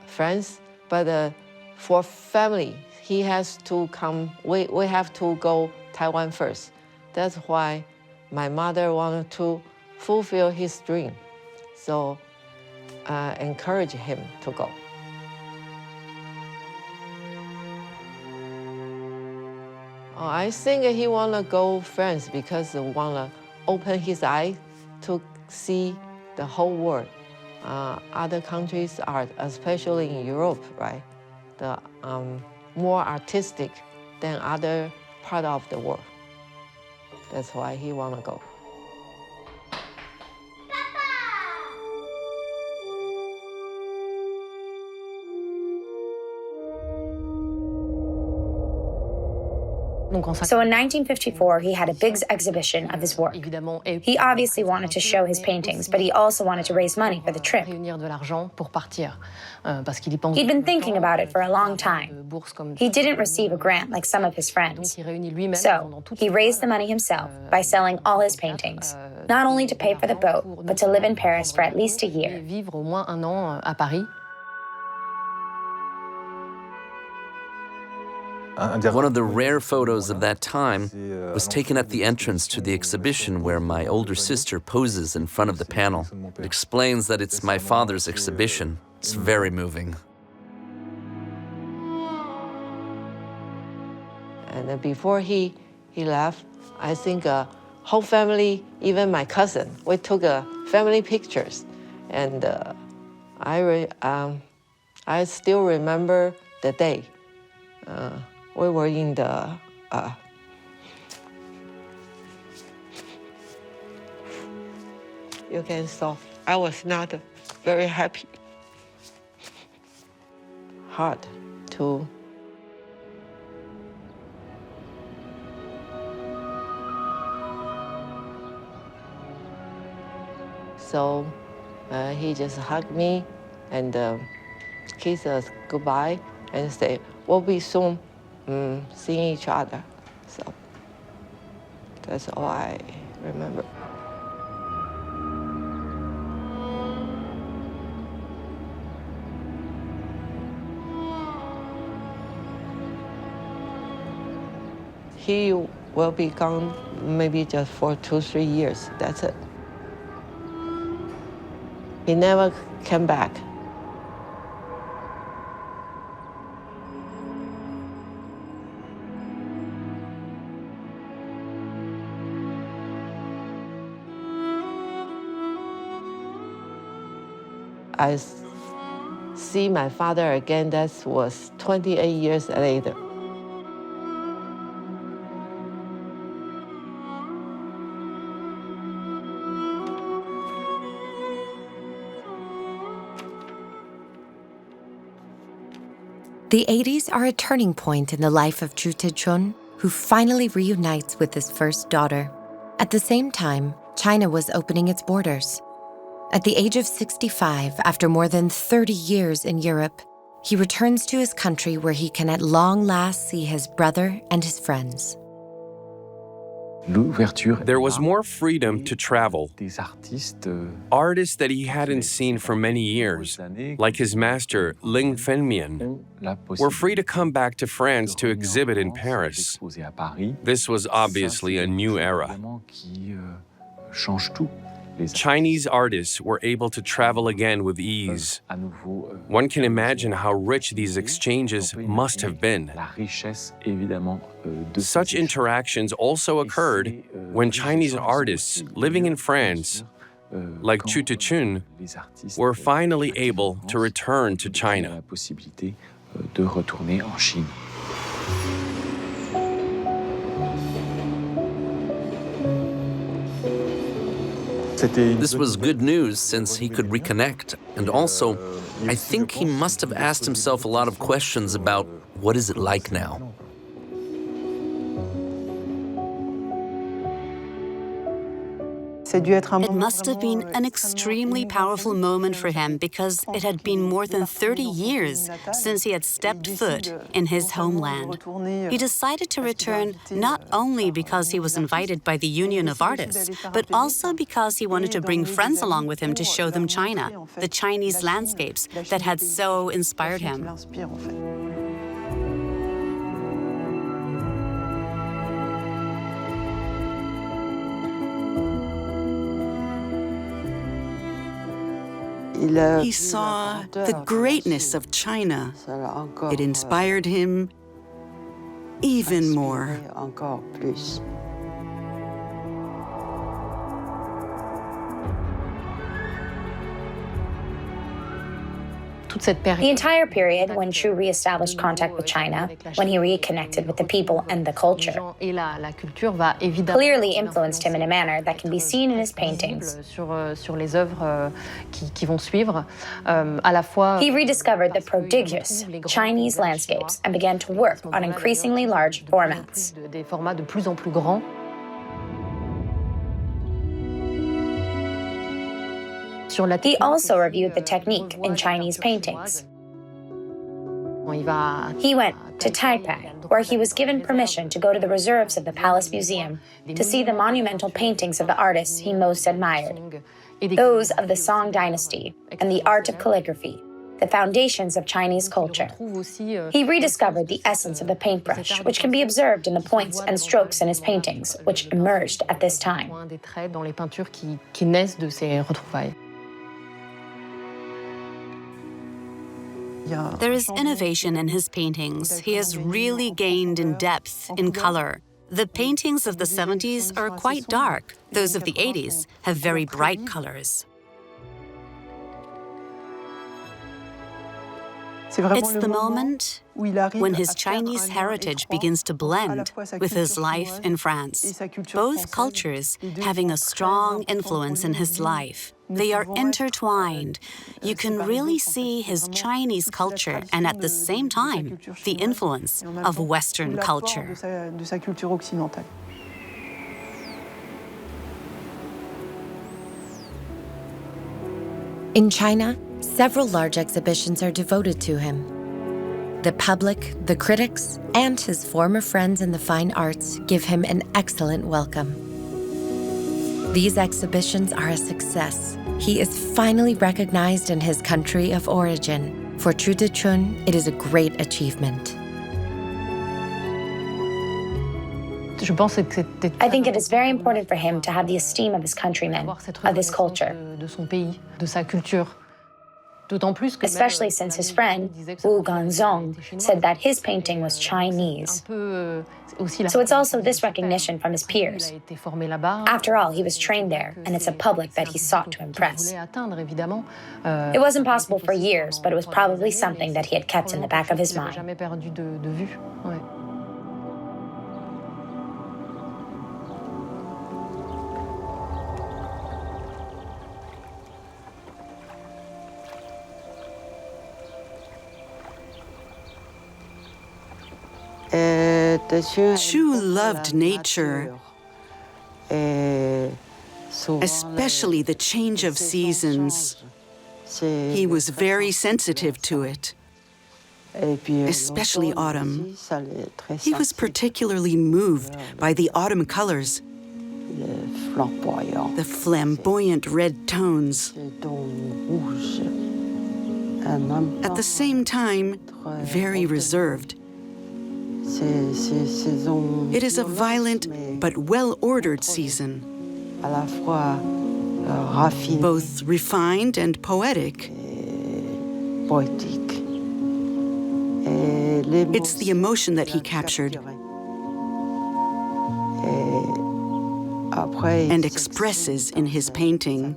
France, but for family, he has to come, we have to go Taiwan first. That's why my mother wanted to fulfill his dream. So encourage him to go. I think he want to go France because he want to open his eyes to see the whole world. Other countries' art, especially in Europe, right? The more artistic than other part of the world. That's why he want to go. So in 1954, he had a big exhibition of his work. He obviously wanted to show his paintings, but he also wanted to raise money for the trip. He'd been thinking about it for a long time. He didn't receive a grant like some of his friends. So he raised the money himself by selling all his paintings, not only to pay for the boat, but to live in Paris for at least a year. One of the rare photos of that time was taken at the entrance to the exhibition where my older sister poses in front of the panel. It explains that it's my father's exhibition. It's very moving. And before he left, I think whole family, even my cousin, we took family pictures. And I still remember the day. We were in the you can solve. I was not very happy. Hard to so he just hugged me and kissed us goodbye and say, we'll be soon seeing each other. So that's all I remember. He will be gone maybe just for 2-3 years, that's it. He never came back. I see my father again, that was 28 years later. The 80s are a turning point in the life of Chu Teh-Chun, who finally reunites with his first daughter. At the same time, China was opening its borders. At the age of 65, after more than 30 years in Europe, he returns to his country where he can at long last see his brother and his friends. There was more freedom to travel. Artists that he hadn't seen for many years, like his master Ling Fenmian, were free to come back to France to exhibit in Paris. This was obviously a new era. Chinese artists were able to travel again with ease. One can imagine how rich these exchanges must have been. Such interactions also occurred when Chinese artists living in France, like Chu Teh-Chun, were finally able to return to China. This was good news since he could reconnect, and also, I think he must have asked himself a lot of questions about what is it like now. It must have been an extremely powerful moment for him because it had been more than 30 years since he had stepped foot in his homeland. He decided to return not only because he was invited by the Union of Artists, but also because he wanted to bring friends along with him to show them China, the Chinese landscapes that had so inspired him. He saw the greatness of China. It inspired him even more. The entire period when Chu reestablished contact with China, when he reconnected with the people and the culture, clearly influenced him in a manner that can be seen in his paintings. He rediscovered the prodigious Chinese landscapes and began to work on increasingly large formats. He also reviewed the technique in Chinese paintings. He went to Taipei, where he was given permission to go to the reserves of the Palace Museum to see the monumental paintings of the artists he most admired, those of the Song Dynasty and the art of calligraphy, the foundations of Chinese culture. He rediscovered the essence of the paintbrush, which can be observed in the points and strokes in his paintings, which emerged at this time. There is innovation in his paintings. He has really gained in depth, in color. The paintings of the 70s are quite dark. Those of the 80s have very bright colors. It's the moment when his Chinese heritage begins to blend with his life in France. Both cultures having a strong influence in his life. They are intertwined. You can really see his Chinese culture and at the same time, the influence of Western culture. In China, several large exhibitions are devoted to him. The public, the critics, and his former friends in the fine arts give him an excellent welcome. These exhibitions are a success. He is finally recognized in his country of origin. For Chu Teh-Chun, it is a great achievement. I think it is very important for him to have the esteem of his countrymen, of his culture. Especially since his friend, Wu Ganzong, said that his painting was Chinese. So it's also this recognition from his peers. After all, he was trained there, and it's a public that he sought to impress. It wasn't possible for years, but it was probably something that he had kept in the back of his mind. Chu loved nature, especially the change of seasons. He was very sensitive to it, especially autumn. He was particularly moved by the autumn colors, the flamboyant red tones. At the same time, very reserved. It is a violent but well-ordered season, both refined and poetic. It's the emotion that he captured and expresses in his painting.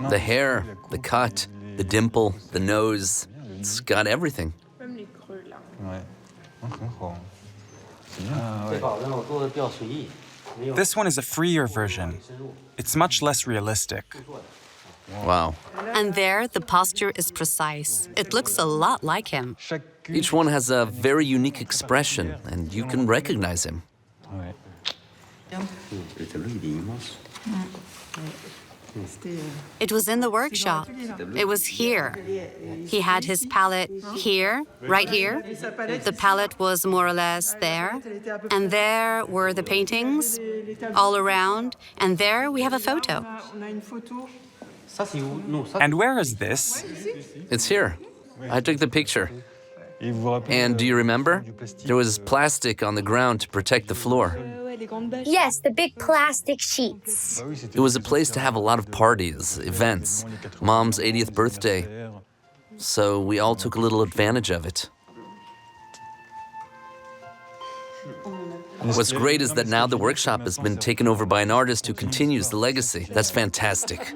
The hair, the cut, the dimple, the nose, it's got everything. This one is a freer version. It's much less realistic. Wow. And there, the posture is precise. It looks a lot like him. Each one has a very unique expression, and you can recognize him. It was in the workshop. It was here. He had his palette here, right here. The palette was more or less there. And there were the paintings all around. And there we have a photo. And where is this? It's here. I took the picture. And do you remember? There was plastic on the ground to protect the floor. Yes, the big plastic sheets. It was a place to have a lot of parties, events, Mom's 80th birthday. So we all took a little advantage of it. What's great is that now the workshop has been taken over by an artist who continues the legacy. That's fantastic.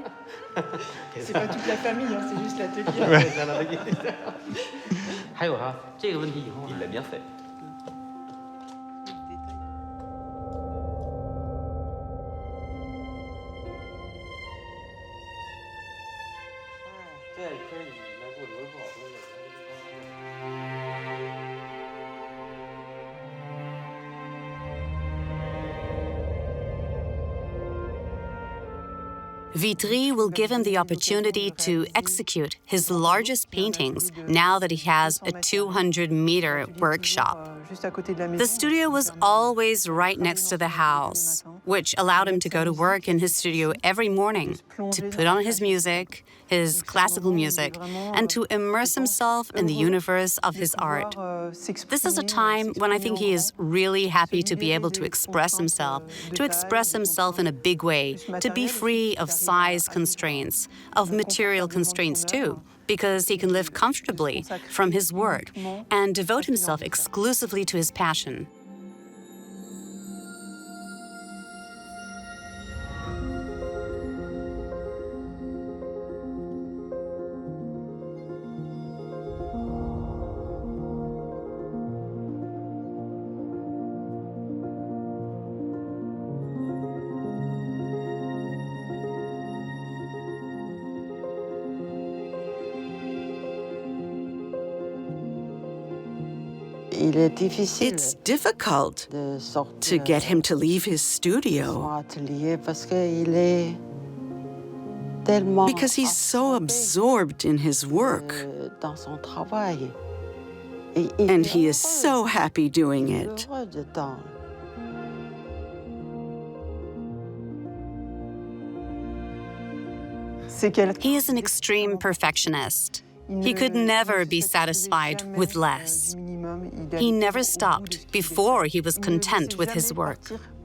Vitry will give him the opportunity to execute his largest paintings now that he has a 200-meter workshop. The studio was always right next to the house, which allowed him to go to work in his studio every morning, to put on his music, his classical music, and to immerse himself in the universe of his art. This is a time when I think he is really happy to be able to express himself in a big way, to be free of size constraints, of material constraints too, because he can live comfortably from his work and devote himself exclusively to his passion. It's difficult to get him to leave his studio because he's so absorbed in his work. And he is so happy doing it. He is an extreme perfectionist. He could never be satisfied with less. He never stopped before he was content with his work.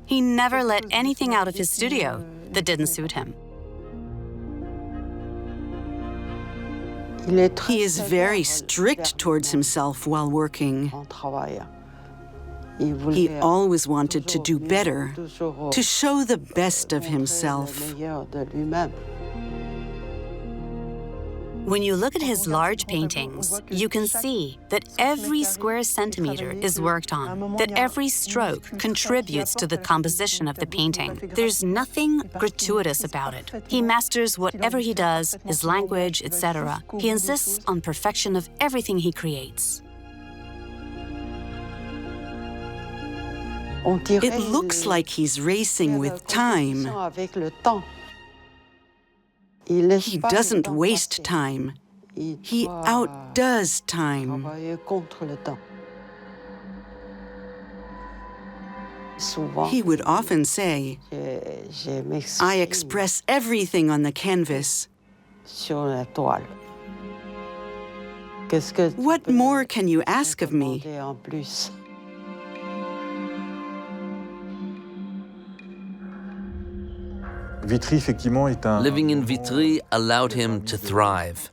He never let anything out of his studio that didn't suit him. He is very strict towards himself while working. He always wanted to do better, to show the best of himself. When you look at his large paintings, you can see that every square centimeter is worked on, that every stroke contributes to the composition of the painting. There's nothing gratuitous about it. He masters whatever he does, his language, etc. He insists on perfection of everything he creates. It looks like he's racing with time. He doesn't waste time. He outdoes time. He would often say, "I express everything on the canvas. What more can you ask of me?" Living in Vitry allowed him to thrive.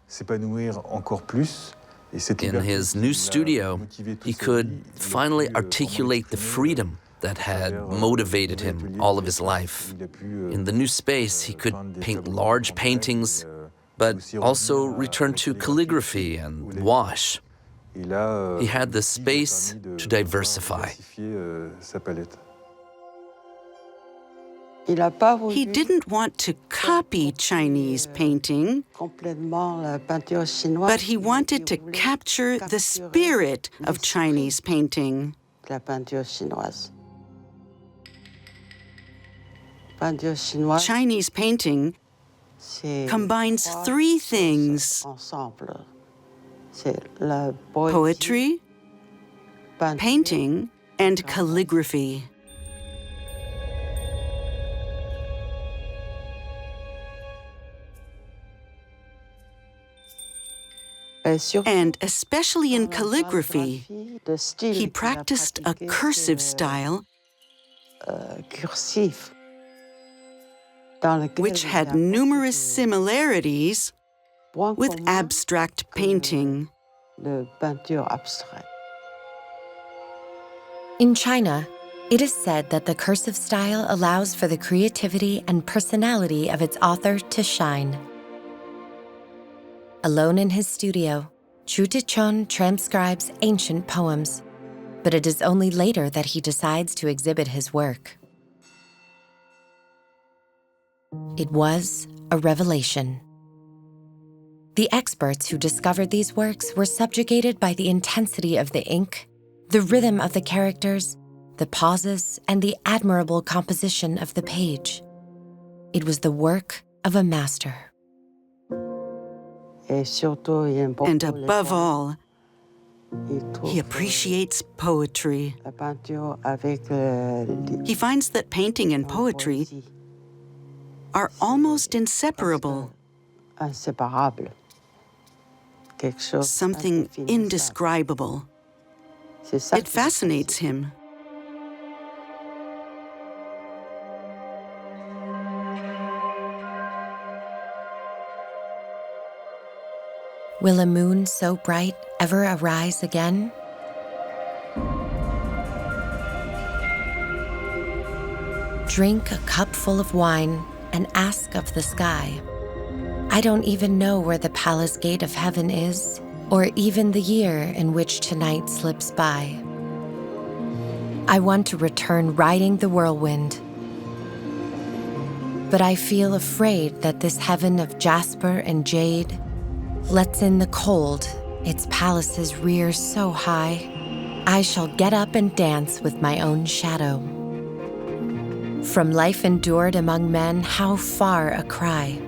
In his new studio, he could finally articulate the freedom that had motivated him all of his life. In the new space, he could paint large paintings, but also return to calligraphy and wash. He had the space to diversify. He didn't want to copy Chinese painting, but he wanted to capture the spirit of Chinese painting. Chinese painting combines three things: poetry, painting, and calligraphy. And especially in calligraphy, he practiced a cursive style which had numerous similarities with abstract painting. In China, it is said that the cursive style allows for the creativity and personality of its author to shine. Alone in his studio, Chu Teh-Chun transcribes ancient poems, but it is only later that he decides to exhibit his work. It was a revelation. The experts who discovered these works were subjugated by the intensity of the ink, the rhythm of the characters, the pauses, and the admirable composition of the page. It was the work of a master. And above all, he appreciates poetry. He finds that painting and poetry are almost inseparable. Something indescribable. It fascinates him. Will a moon so bright ever arise again? Drink a cup full of wine and ask of the sky. I don't even know where the palace gate of heaven is, or even the year in which tonight slips by. I want to return riding the whirlwind, but I feel afraid that this heaven of jasper and jade lets in the cold. Its palaces rear so high, I shall get up and dance with my own shadow. From life endured among men, how far a cry.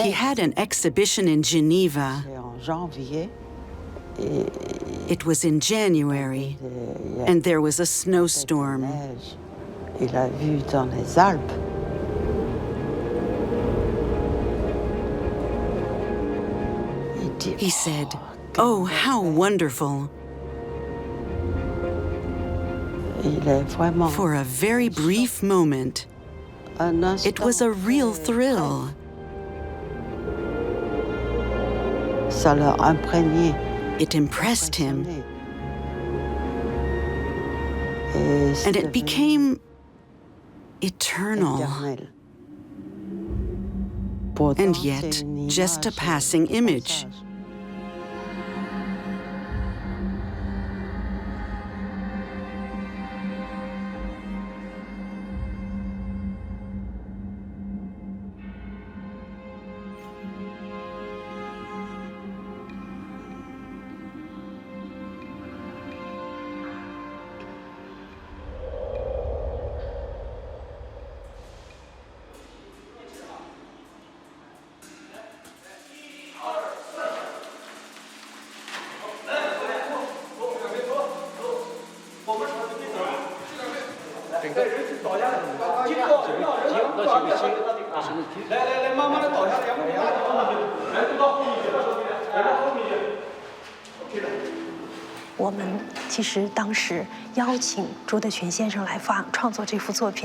He had an exhibition in Geneva. It was in January, and there was a snowstorm. He said, "Oh, how wonderful." For a very brief moment, it was a real thrill. It impressed him. And it became eternal. And yet, just a passing image.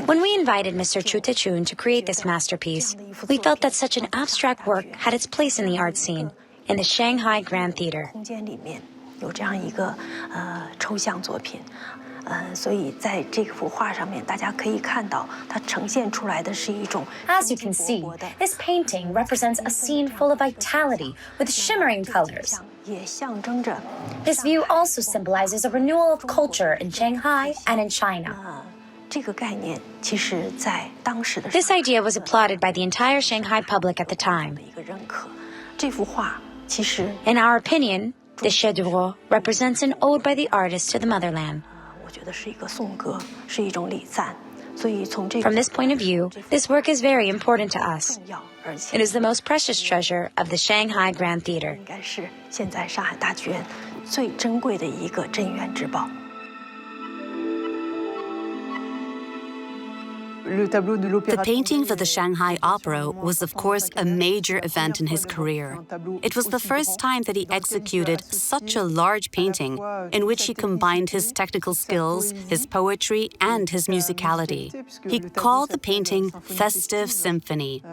When we invited Mr. Chu Teh-Chun to create this masterpiece, we felt that such an abstract work had its place in the art scene, in the Shanghai Grand Theater. As you can see, this painting represents a scene full of vitality with shimmering colors. This view also symbolizes a renewal of culture in Shanghai and in China. This idea was applauded by the entire Shanghai public at the time. In our opinion, this chef-d'oeuvre represents an ode by the artist to the motherland. From this point of view, this work is very important to us. It is the most precious treasure of the Shanghai Grand Theater. The painting for the Shanghai Opera was, of course, a major event in his career. It was the first time that he executed such a large painting in which he combined his technical skills, his poetry, and his musicality. He called the painting Festive Symphony.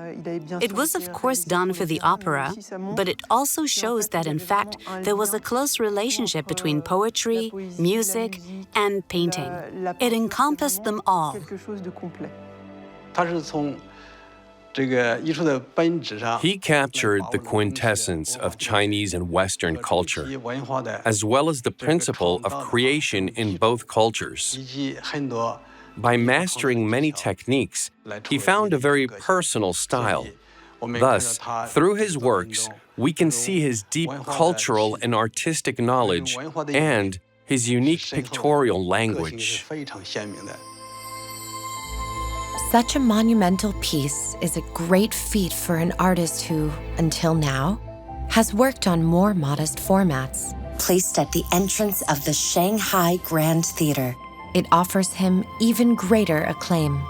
It was, of course, done for the opera, but it also shows that, in fact, there was a close relationship between poetry, music, and painting. It encompassed them all. He captured the quintessence of Chinese and Western culture, as well as the principle of creation in both cultures. By mastering many techniques, he found a very personal style. Thus, through his works, we can see his deep cultural and artistic knowledge and his unique pictorial language. Such a monumental piece is a great feat for an artist who, until now, has worked on more modest formats. Placed at the entrance of the Shanghai Grand Theater, it offers him even greater acclaim.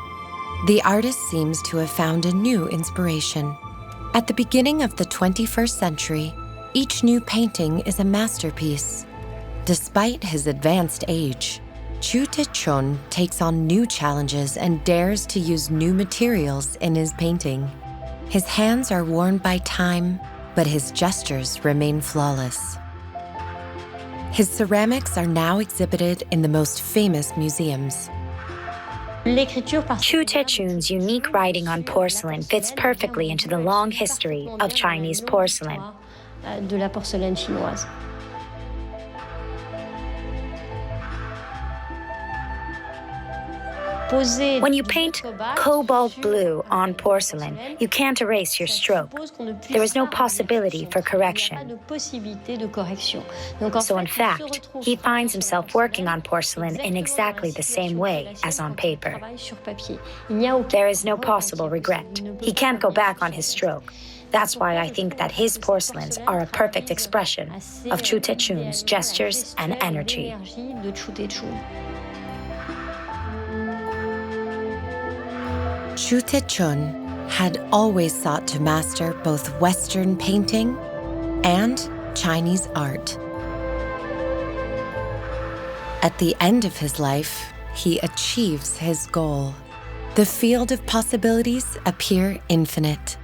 The artist seems to have found a new inspiration. At the beginning of the 21st century, each new painting is a masterpiece. Despite his advanced age, Chu Teh-Chun takes on new challenges and dares to use new materials in his painting. His hands are worn by time, but his gestures remain flawless. His ceramics are now exhibited in the most famous museums. Chu Teh-Chun's unique writing on porcelain fits perfectly into the long history of Chinese porcelain. When you paint cobalt blue on porcelain, you can't erase your stroke. There is no possibility for correction. So in fact, he finds himself working on porcelain in exactly the same way as on paper. There is no possible regret. He can't go back on his stroke. That's why I think that his porcelains are a perfect expression of Chu Teh-Chun's gestures and energy. Chu Teh-Chun had always sought to master both Western painting and Chinese art. At the end of his life, he achieves his goal. The field of possibilities appear infinite.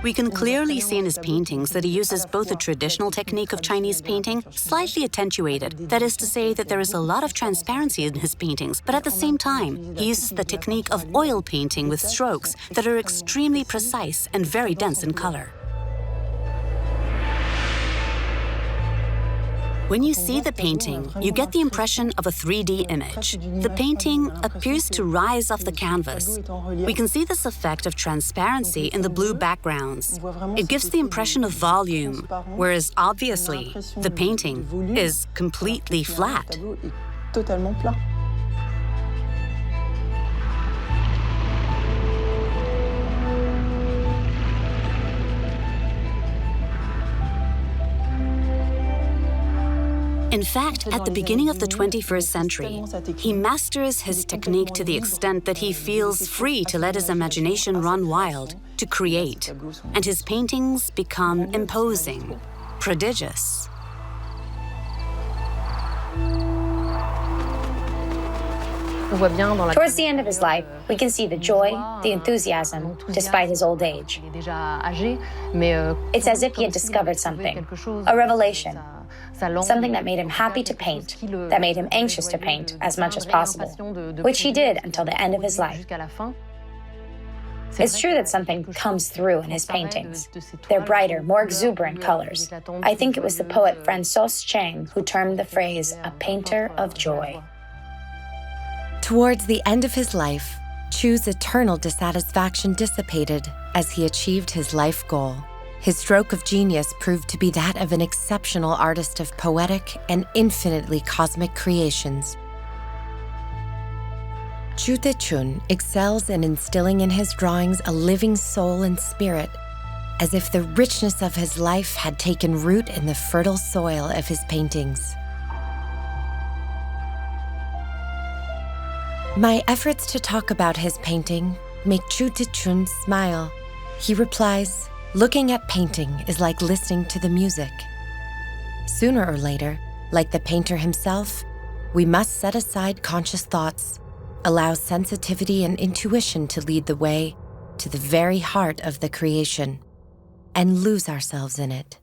We can clearly see in his paintings that he uses both a traditional technique of Chinese painting, slightly attenuated. That is to say that there is a lot of transparency in his paintings, but at the same time, he uses the technique of oil painting with strokes that are extremely precise and very dense in color. When you see the painting, you get the impression of a 3D image. The painting appears to rise off the canvas. We can see this effect of transparency in the blue backgrounds. It gives the impression of volume, whereas obviously, the painting is completely flat. In fact, at the beginning of the 21st century, he masters his technique to the extent that he feels free to let his imagination run wild, to create, and his paintings become imposing, prodigious. Towards the end of his life, we can see the joy, the enthusiasm, despite his old age. It's as if he had discovered something, a revelation. Something that made him happy to paint, that made him anxious to paint as much as possible, which he did until the end of his life. It's true that something comes through in his paintings. They're brighter, more exuberant colors. I think it was the poet Francois Cheng who termed the phrase a painter of joy. Towards the end of his life, Chu's eternal dissatisfaction dissipated as he achieved his life goal. His stroke of genius proved to be that of an exceptional artist of poetic and infinitely cosmic creations. Chu Teh-Chun excels in instilling in his drawings a living soul and spirit, as if the richness of his life had taken root in the fertile soil of his paintings. My efforts to talk about his painting make Chu Teh-Chun smile. He replies, "Looking at painting is like listening to the music. Sooner or later, like the painter himself, we must set aside conscious thoughts, allow sensitivity and intuition to lead the way to the very heart of the creation, and lose ourselves in it."